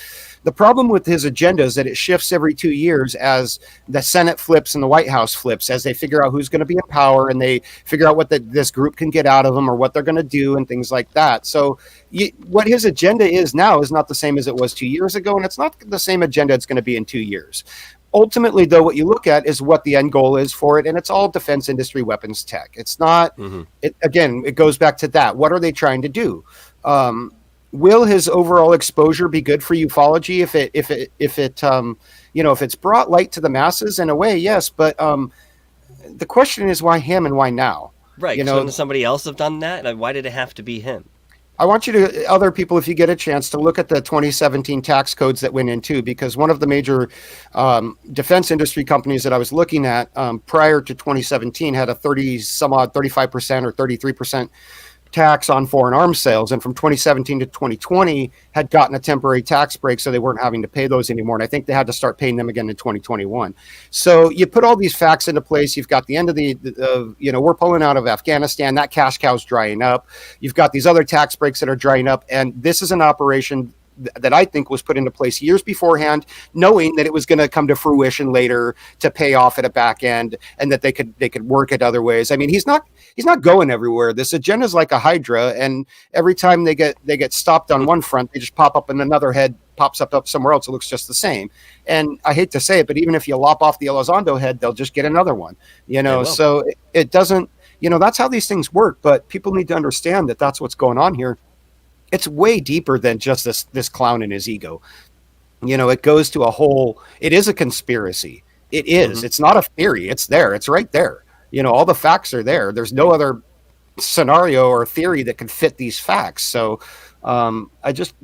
The problem with his agenda is that it shifts every 2 years as the Senate flips and the White House flips, as they figure out who's going to be in power, and they figure out what this group can get out of them or what they're going to do and things like that. So what his agenda is now is not the same as it was 2 years ago, and it's not the same agenda it's going to be in 2 years. Ultimately, though, what you look at is what the end goal is for it, and it's all defense industry weapons tech. It's not, it goes back to that. What are they trying to do? will his overall exposure be good for ufology if it's brought light to the masses? In a way, yes, but the question is why him and why now? Right, because wouldn't somebody else have done that? Like, why did it have to be him? I want you to, other people, if you get a chance, to look at the 2017 tax codes that went in too, because one of the major defense industry companies that I was looking at prior to 2017 had a 35% or 33% tax on foreign arms sales, and from 2017 to 2020 had gotten a temporary tax break, so they weren't having to pay those anymore, and I think they had to start paying them again in 2021. So you put all these facts into place. You've got the end of we're pulling out of Afghanistan, that cash cow's drying up. You've got these other tax breaks that are drying up, and this is an operation that I think was put into place years beforehand, knowing that it was going to come to fruition later to pay off at a back end, and that they could work it other ways. I mean, he's not going everywhere. This agenda is like a hydra, and every time they get stopped on one front, they just pop up and another head pops up somewhere else. It looks just the same. And I hate to say it, but even if you lop off the Elizondo head, they'll just get another one. So it doesn't. That's how these things work. But people need to understand that that's what's going on here. It's way deeper than just this clown and his ego. It goes to a whole. It is a conspiracy. It is. Mm-hmm. It's not a theory. It's there. It's right there. All the facts are there. There's no other scenario or theory that can fit these facts. So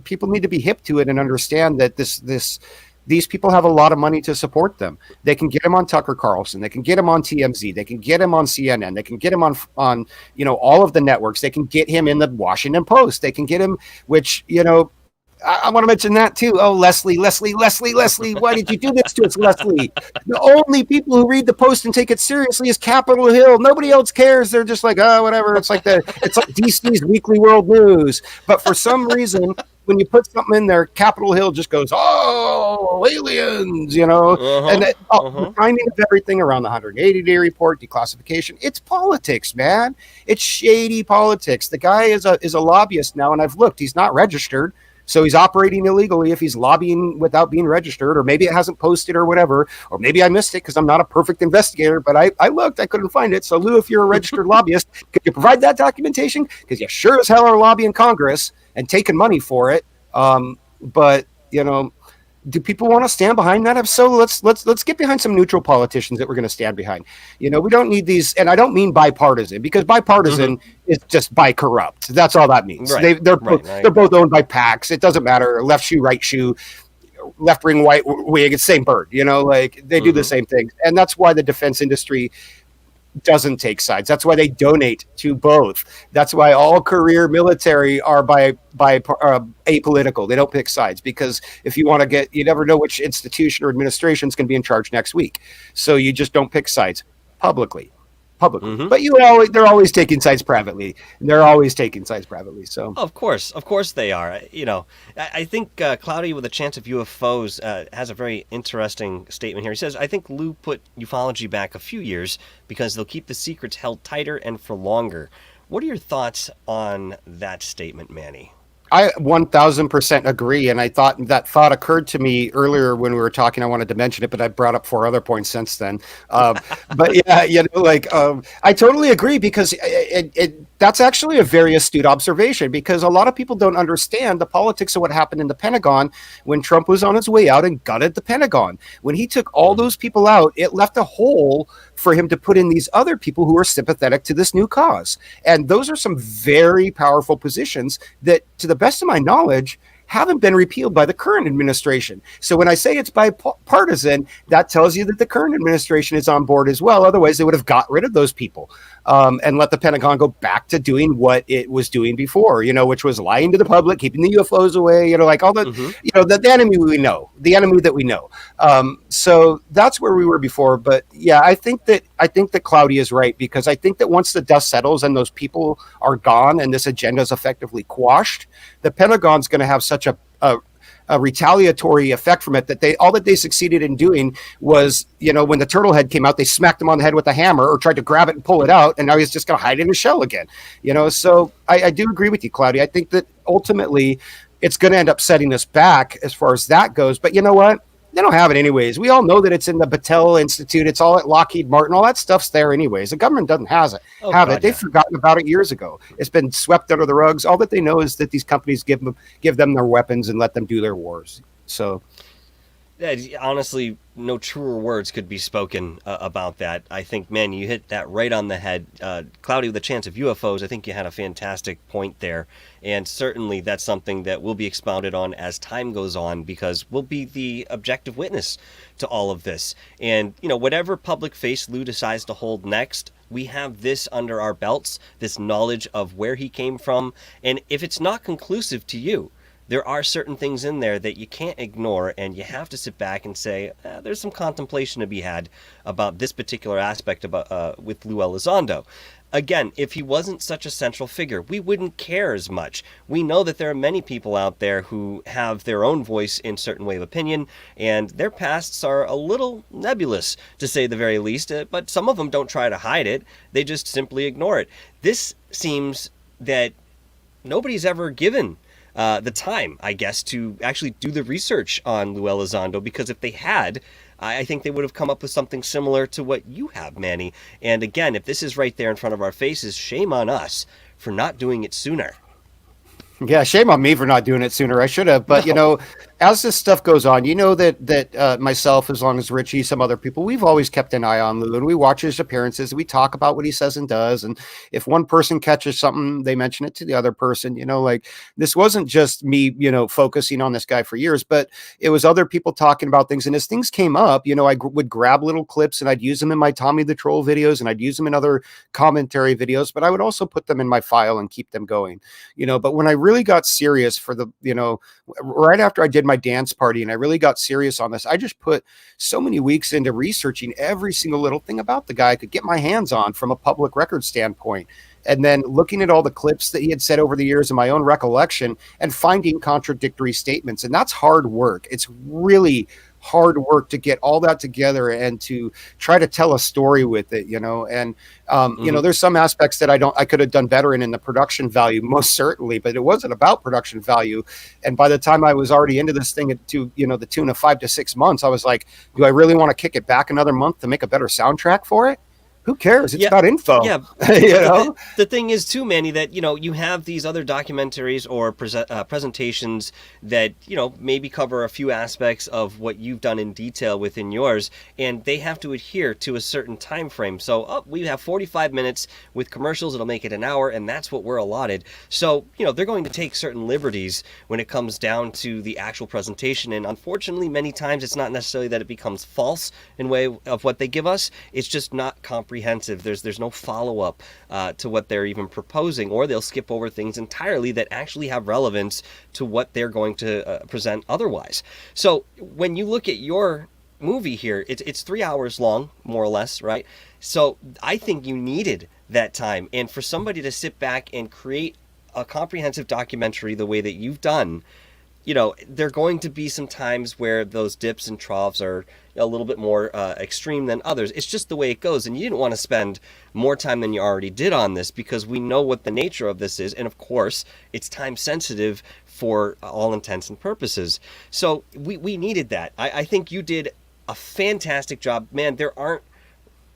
people need to be hip to it and understand that these people have a lot of money to support them. They can get him on Tucker Carlson. They can get him on TMZ. They can get him on CNN. They can get him on all of the networks. They can get him in the Washington Post. They can get him, which, I want to mention that too. Oh, Leslie, why did you do this to us, Leslie? The only people who read the Post and take it seriously is Capitol Hill. Nobody else cares. They're just like, oh, whatever. It's like DC's Weekly World News. But for some reason, when you put something in there, Capitol Hill just goes, oh, aliens, and the finding of everything around the 180-day report, declassification. It's politics, man. It's shady politics. The guy is a lobbyist now, and I've looked. He's not registered. So he's operating illegally if he's lobbying without being registered, or maybe it hasn't posted or whatever, or maybe I missed it because I'm not a perfect investigator, but I looked, I couldn't find it. So Lou, if you're a registered lobbyist, could you provide that documentation? Because you sure as hell are lobbying Congress and taking money for it. But do people want to stand behind that? If so, let's get behind some neutral politicians that we're going to stand behind. We don't need these, and I don't mean bipartisan, because bipartisan is just by corrupt. That's all that means. Right. They're both owned by PACs. It doesn't matter. Left shoe, right shoe, left wing, right wing. It's same bird. They do the same thing, and that's why the defense industry doesn't take sides. That's why they donate to both. That's why all career military are by apolitical. They don't pick sides, because if you want to you never know which institution or administration is going to be in charge next week. So you just don't pick sides publicly. But they're always taking sides privately. So of course they are. I think Cloudy with a Chance of UFOs has a very interesting statement here. He says, I think Lou put ufology back a few years because they'll keep the secrets held tighter and for longer. What are your thoughts on that statement, Manny? I 1000% agree, and I thought that thought occurred to me earlier when we were talking. I wanted to mention it, but I brought up 4 other points since then. But yeah, I totally agree, because that's actually a very astute observation, because a lot of people don't understand the politics of what happened in the Pentagon when Trump was on his way out and gutted the Pentagon. When he took all those people out, it left a hole for him to put in these other people who are sympathetic to this new cause. And those are some very powerful positions that, to the best of my knowledge, haven't been repealed by the current administration. So when I say it's bipartisan, that tells you that the current administration is on board as well. Otherwise, they would have got rid of those people and let the Pentagon go back to doing what it was doing before, which was lying to the public, keeping the UFOs away, all the, the enemy that we know. So that's where we were before. But yeah, I think that Cloudy is right, because I think that once the dust settles and those people are gone and this agenda is effectively quashed, the Pentagon's going to have such a retaliatory effect from it that they succeeded in doing was, when the turtle head came out, they smacked him on the head with a hammer or tried to grab it and pull it out, and now he's just going to hide in his shell again. So I do agree with you, Cloudy. I think that ultimately it's going to end up setting us back as far as that goes. But you know what? They don't have it anyways. We all know that it's in the Battelle Institute. It's all at Lockheed Martin. All that stuff's there anyways. The government doesn't Oh have it. God, They've yeah. forgotten about it years ago. It's been swept under the rugs. All that they know is that these companies give them their weapons and let them do their wars. So Honestly, no truer words could be spoken about that. I think, man, you hit that right on the head. Cloudy with a Chance of UFOs, I think you had a fantastic point there. And certainly that's something that will be expounded on as time goes on, because we'll be the objective witness to all of this. And, whatever public face Lou decides to hold next, we have this under our belts, this knowledge of where he came from. And if it's not conclusive to you, there are certain things in there that you can't ignore, and you have to sit back and say, there's some contemplation to be had about this particular aspect about with Lou Elizondo. Again, if he wasn't such a central figure, we wouldn't care as much. We know that there are many people out there who have their own voice in certain way of opinion, and their pasts are a little nebulous, to say the very least, but some of them don't try to hide it. They just simply ignore it. This seems that nobody's ever given the time, I guess, to actually do the research on Lou Elizondo, because if they had, I think they would have come up with something similar to what you have, Manny. And again, if this is right there in front of our faces, shame on us for not doing it sooner. yeah, shame on me for not doing it sooner. I should have. But, No. as this stuff goes on, that myself, as long as Richie, some other people, we've always kept an eye on Lou, and we watch his appearances. We talk about what he says and does. And if one person catches something, they mention it to the other person. Like, this wasn't just me, focusing on this guy for years, but it was other people talking about things. And as things came up, I would grab little clips and I'd use them in my Tommy the Troll videos, and I'd use them in other commentary videos, but I would also put them in my file and keep them going. But when I really got serious for the, right after I did my dance party and I really got serious on this, I just put so many weeks into researching every single little thing about the guy I could get my hands on from a public record standpoint. And then looking at all the clips that he had said over the years in my own recollection and finding contradictory statements. And that's hard work. It's really hard work to get all that together and to try to tell a story with it, and there's some aspects that I could have done better in the production value, most certainly, but it wasn't about production value. And by the time I was already into this thing to the tune of 5 to 6 months, I was like, do I really want to kick it back another month to make a better soundtrack for it? Who cares? It's about info. Yeah. The thing is too, Manny, that you have these other documentaries or presentations that maybe cover a few aspects of what you've done in detail within yours, and they have to adhere to a certain time frame. So we have 45 minutes with commercials. It'll make it an hour, and that's what we're allotted. So they're going to take certain liberties when it comes down to the actual presentation, and unfortunately, many times it's not necessarily that it becomes false in way of what they give us. It's just not comprehensive. There's no follow-up to what they're even proposing, or they'll skip over things entirely that actually have relevance to what they're going to present otherwise. So when you look at your movie here, it's 3 hours long, more or less, right? So I think you needed that time, and for somebody to sit back and create a comprehensive documentary the way that you've done, there are going to be some times where those dips and troughs are a little bit more extreme than others. It's just the way it goes, and you didn't want to spend more time than you already did on this, because we know what the nature of this is, and of course, it's time sensitive for all intents and purposes. So we needed that. I think you did a fantastic job. Man, there aren't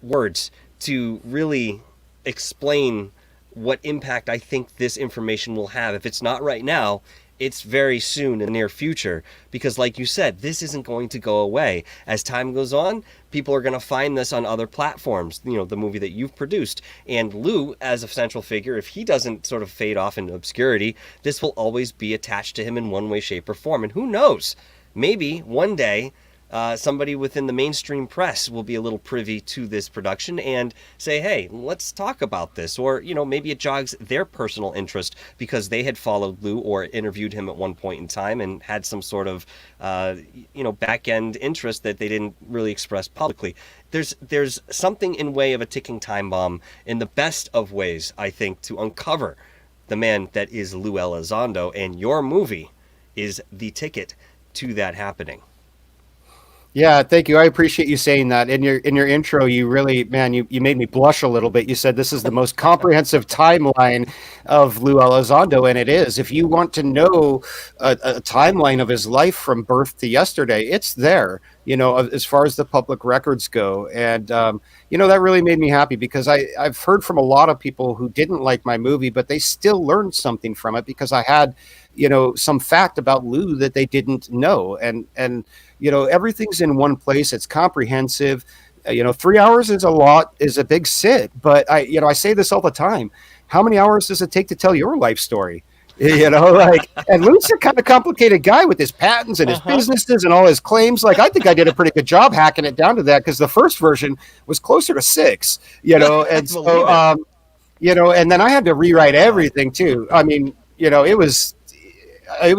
words to really explain what impact I think this information will have. If it's not right now, it's very soon in the near future, because like you said, this isn't going to go away. As time goes on, people are going to find this on other platforms, the movie that you've produced. And Lou, as a central figure, if he doesn't sort of fade off into obscurity, this will always be attached to him in one way, shape, or form. And who knows, maybe one day somebody within the mainstream press will be a little privy to this production and say, hey, let's talk about this. Or, maybe it jogs their personal interest because they had followed Lou or interviewed him at one point in time and had some sort of, back-end interest that they didn't really express publicly. There's something in way of a ticking time bomb in the best of ways, I think, to uncover the man that is Lou Elizondo, and your movie is the ticket to that happening. Yeah, thank you. I appreciate you saying that. In your intro, you really, man, you made me blush a little bit. You said this is the most comprehensive timeline of Lou Elizondo, and it is. If you want to know a timeline of his life from birth to yesterday, it's there. As far as the public records go, and that really made me happy because I've heard from a lot of people who didn't like my movie, but they still learned something from it because I had some fact about Lou that they didn't know, and everything's in one place. It's comprehensive. 3 hours is a big sit, but I say this all the time. How many hours does it take to tell your life story? And Lou's a kind of complicated guy with his patents and his businesses and all his claims. Like, I think I did a pretty good job hacking it down to that because the first version was closer to 6, and so, and then I had to rewrite everything too. I mean, it was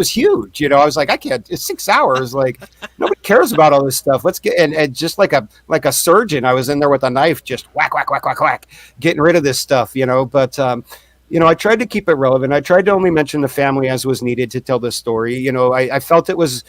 huge. I was like, I can't. It's 6 hours. Like, nobody cares about all this stuff. Let's get and just like a surgeon, I was in there with a knife, just whack, whack, whack, whack, whack, getting rid of this stuff. But I tried to keep it relevant. I tried to only mention the family as was needed to tell this story. I felt it was.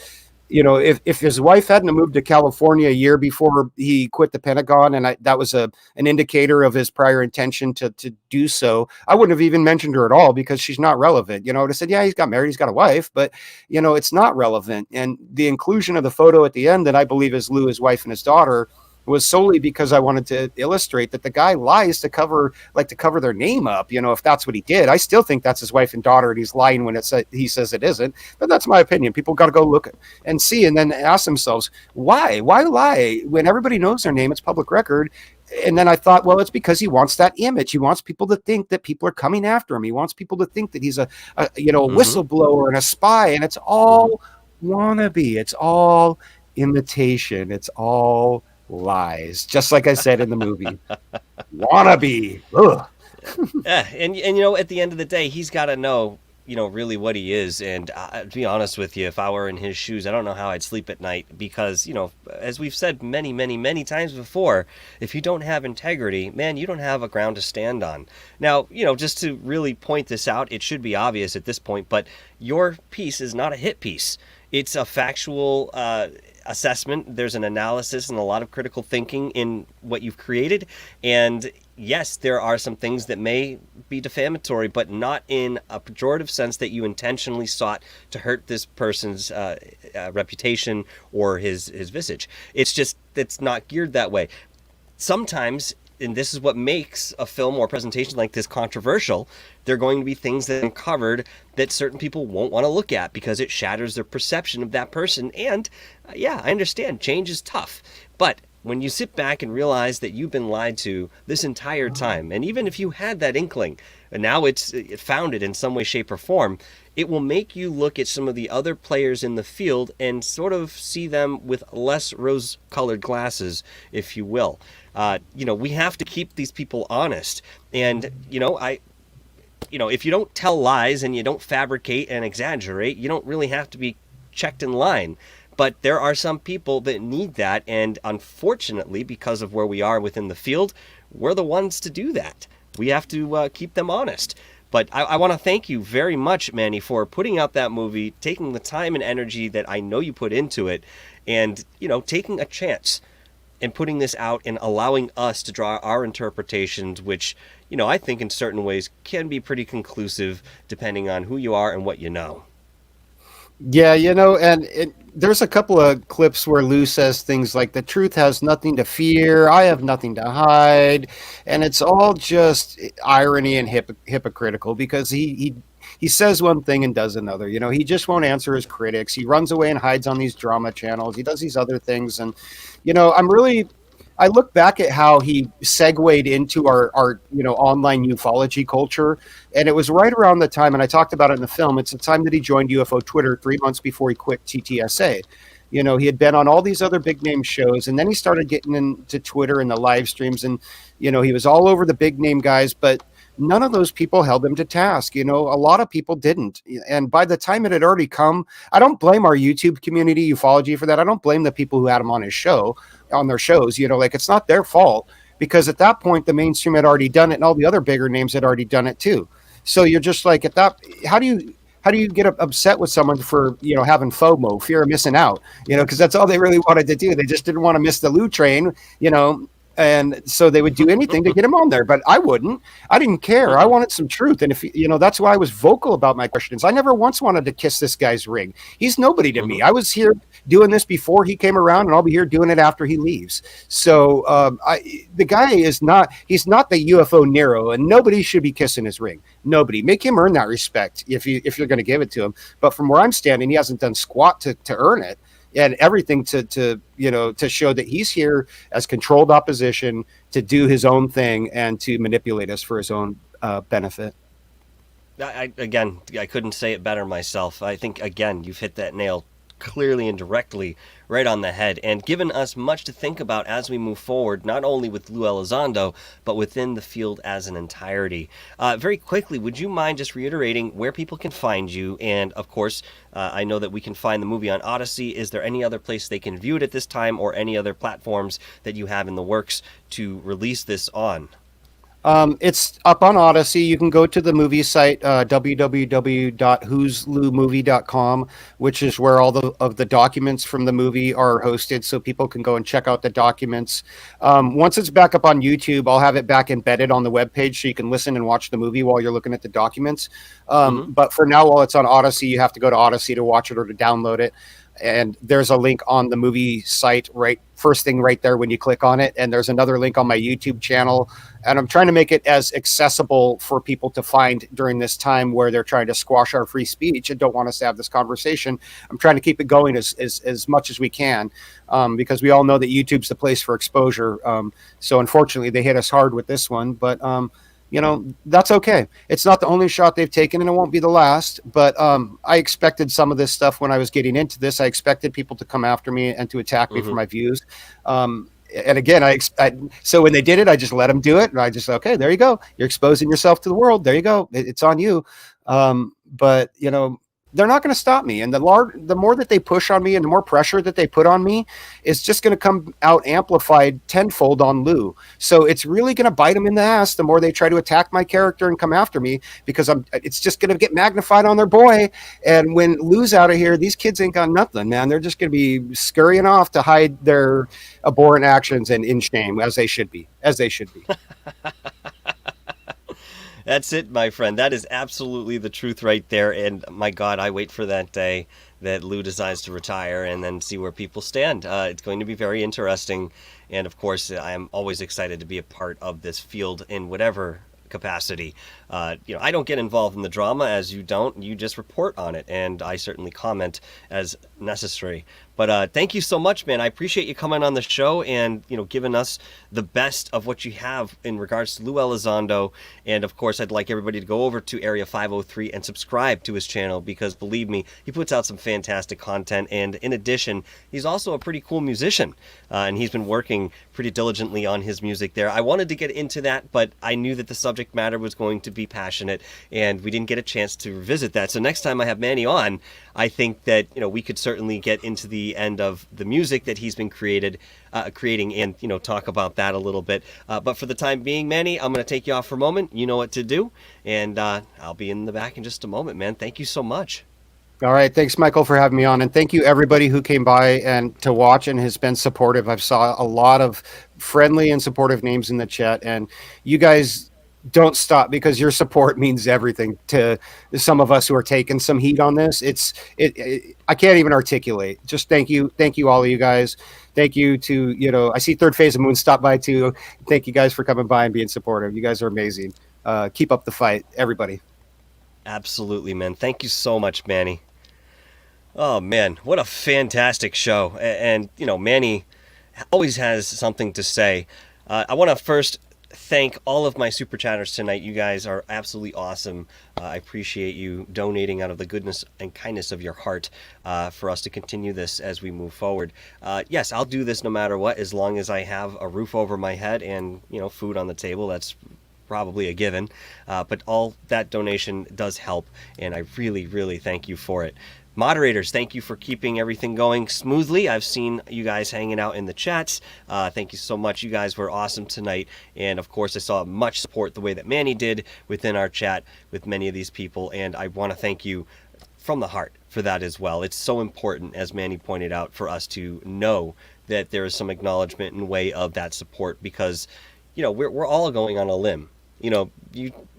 If his wife hadn't moved to California a year before he quit the Pentagon, and that was an indicator of his prior intention to do so, I wouldn't have even mentioned her at all because she's not relevant. I would have said, yeah, he's got married, he's got a wife, but it's not relevant. And the inclusion of the photo at the end that I believe is Lou, his wife, and his daughter was solely because I wanted to illustrate that the guy lies to cover their name up. If that's what he did, I still think that's his wife and daughter, and he's lying when he says it isn't. But that's my opinion. People got to go look and see, and then ask themselves why lie when everybody knows their name. It's public record. And then I thought, well, it's because he wants that image. He wants people to think that people are coming after him. He wants people to think that he's a whistleblower and a spy, and it's all wannabe. It's all imitation. It's all lies, just like I said in the movie. Wannabe. Ugh. Yeah, and at the end of the day, he's got to know, really what he is. And to be honest with you, if I were in his shoes, I don't know how I'd sleep at night because, as we've said many, many, many times before, if you don't have integrity, man, you don't have a ground to stand on. Now, just to really point this out, it should be obvious at this point, but your piece is not a hit piece. It's a factual assessment. There's an analysis and a lot of critical thinking in what you've created. And yes, there are some things that may be defamatory, but not in a pejorative sense that you intentionally sought to hurt this person's reputation or his visage. It's not geared that way. Sometimes, and this is what makes a film or presentation like this controversial, there are going to be things that are uncovered that certain people won't want to look at because it shatters their perception of that person. And yeah, I understand, change is tough. But when you sit back and realize that you've been lied to this entire time, and even if you had that inkling, and now it's founded in some way, shape, or form, it will make you look at some of the other players in the field and sort of see them with less rose-colored glasses, if you will. We have to keep these people honest. And, if you don't tell lies and you don't fabricate and exaggerate, you don't really have to be checked in line. But there are some people that need that. And unfortunately, because of where we are within the field, we're the ones to do that. We have to keep them honest. But I want to thank you very much, Manny, for putting out that movie, taking the time and energy that I know you put into it, and, taking a chance and putting this out and allowing us to draw our interpretations, which, I think in certain ways can be pretty conclusive depending on who you are and what you know. Yeah, and there's a couple of clips where Lou says things like, the truth has nothing to fear, I have nothing to hide, and it's all just irony and hypocritical because he says one thing and does another. He just won't answer his critics. He runs away and hides on these drama channels. He does these other things, and I look back at how he segued into our online ufology culture, and it was right around the time, and I talked about it in the film, it's the time that he joined UFO Twitter 3 months before he quit TTSA. He had been on all these other big name shows, and then he started getting into Twitter and the live streams, and he was all over the big name guys, but none of those people held him to task. A lot of people didn't. And by the time it had already come, I don't blame our YouTube community, ufology, for that. I don't blame the people who had him on their shows. It's not their fault because at that point, the mainstream had already done it and all the other bigger names had already done it too. So you're just like, how do how do you get upset with someone for, having FOMO, fear of missing out, because that's all they really wanted to do. They just didn't want to miss the Lou train, and so they would do anything to get him on there, but I wouldn't. I didn't care. I wanted some truth. And if that's why I was vocal about my questions. I never once wanted to kiss this guy's ring. He's nobody to me. I was here doing this before he came around, and I'll be here doing it after he leaves. So the guy he's not the UFO Nero, and nobody should be kissing his ring. Nobody. Make him earn that respect if you're going to give it to him. But from where I'm standing, he hasn't done squat to earn it. And everything to show that he's here as controlled opposition to do his own thing and to manipulate us for his own benefit. I couldn't say it better myself. I think, again, you've hit that nail clearly and directly right on the head, and given us much to think about as we move forward, not only with Lou Elizondo, but within the field as an entirety. Very quickly, would you mind just reiterating where people can find you? And of course, I know that we can find the movie on Odyssey. Is there any other place they can view it at this time, or any other platforms that you have in the works to release this on? It's up on Odyssey. You can go to the movie site, www.whoslewmovie.com, which is where all of the documents from the movie are hosted, so people can go and check out the documents. Once it's back up on YouTube, I'll have it back embedded on the webpage so you can listen and watch the movie while you're looking at the documents. But for now, while it's on Odyssey, you have to go to Odyssey to watch it or to download it. And there's a link on the movie site, first thing right there when you click on it. And there's another link on my YouTube channel. And I'm trying to make it as accessible for people to find during this time where they're trying to squash our free speech and don't want us to have this conversation. I'm trying to keep it going as much as we can, because we all know that YouTube's the place for exposure. So unfortunately, they hit us hard with this one. But that's okay. It's not the only shot they've taken, and it won't be the last. But I expected some of this stuff when I was getting into this. I expected people to come after me and to attack me for my views. And again, so when they did it, I just let them do it. And I just, okay, there you go. You're exposing yourself to the world. There you go. It's on you. But they're not going to stop me. And the more that they push on me and the more pressure that they put on me, it's just going to come out amplified tenfold on Lou. So it's really going to bite them in the ass the more they try to attack my character and come after me, because it's just going to get magnified on their boy. And when Lou's out of here, these kids ain't got nothing, man. They're just going to be scurrying off to hide their abhorrent actions and in shame, as they should be. That's it, my friend. That is absolutely the truth right there. And my God, I wait for that day that Lou decides to retire and then see where people stand. It's going to be very interesting. And of course, I am always excited to be a part of this field in whatever capacity. I don't get involved in the drama, as you don't. You just report on it, and I certainly comment as necessary. But thank you so much, man. I appreciate you coming on the show and giving us the best of what you have in regards to Lou Elizondo. And of course, I'd like everybody to go over to Area 503 and subscribe to his channel, because believe me, he puts out some fantastic content. And in addition, he's also a pretty cool musician, and he's been working pretty diligently on his music there. I wanted to get into that, but I knew that the subject matter was going to be passionate, and we didn't get a chance to revisit that. So next time I have Manny on, I think that we could certainly get into the end of the music that he's been creating and talk about that a little bit. But for the time being, Manny, I'm going to take you off for a moment. You know what to do, and I'll be in the back in just a moment, man. Thank you so much. All right. Thanks, Michael, for having me on. And thank you, everybody who came by and to watch and has been supportive. I've saw a lot of friendly and supportive names in the chat, and you guys don't stop, because your support means everything to some of us who are taking some heat on this. I can't even articulate. Just thank you, all of you guys. Thank you to I see Third Phase of Moon stop by too. Thank you guys for coming by and being supportive. You guys are amazing. Keep up the fight, everybody. Absolutely, man. Thank you so much, Manny. Oh man, what a fantastic show. And Manny always has something to say. I want to first thank all of my super chatters tonight. You guys are absolutely awesome. I appreciate you donating out of the goodness and kindness of your heart for us to continue this as we move forward. Yes, I'll do this no matter what, as long as I have a roof over my head and food on the table. That's probably a given. But all that donation does help, and I really, really thank you for it. Moderators, thank you for keeping everything going smoothly. I've seen you guys hanging out in the chats. Thank you so much. You guys were awesome tonight. And of course, I saw much support the way that Manny did within our chat with many of these people. And I want to thank you from the heart for that as well. It's so important, as Manny pointed out, for us to know that there is some acknowledgement in way of that support, because, we're all going on a limb. You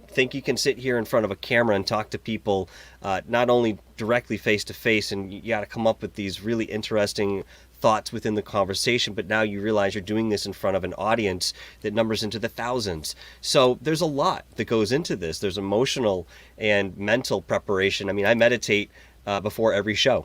think you can sit here in front of a camera and talk to people, not only directly face to face, and you got to come up with these really interesting thoughts within the conversation, but now you realize you're doing this in front of an audience that numbers into the thousands. So there's a lot that goes into this. There's emotional and mental preparation. I mean, I meditate before every show.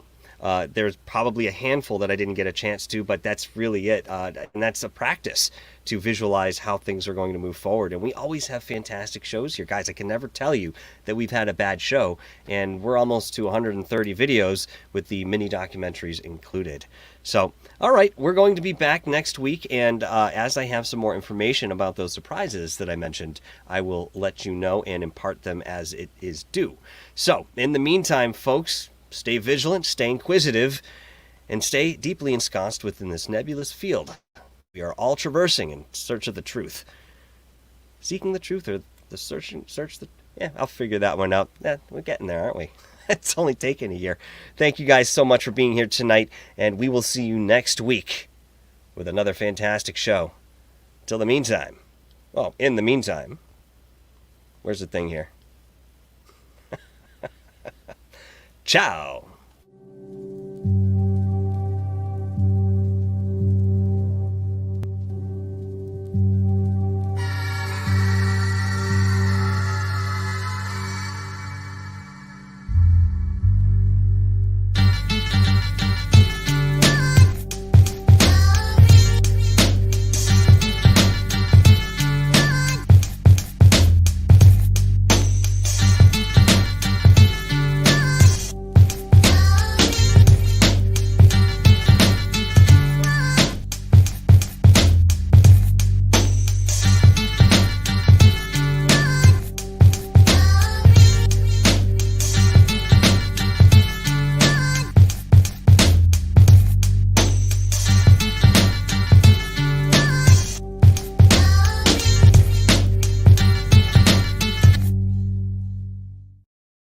There's probably a handful that I didn't get a chance to, but that's really it. And that's a practice to visualize how things are going to move forward. And we always have fantastic shows here. Guys, I can never tell you that we've had a bad show. And we're almost to 130 videos with the mini documentaries included. So, all right, we're going to be back next week. And as I have some more information about those surprises that I mentioned, I will let you know and impart them as it is due. So, in the meantime, folks, stay vigilant, stay inquisitive, and stay deeply ensconced within this nebulous field. We are all traversing in search of the truth. Seeking the truth, or the search the... Yeah, I'll figure that one out. We're getting there, aren't we? It's only taken a year. Thank you guys so much for being here tonight, and we will see you next week with another fantastic show. Till the meantime, well, in the meantime, where's the thing here? Ciao.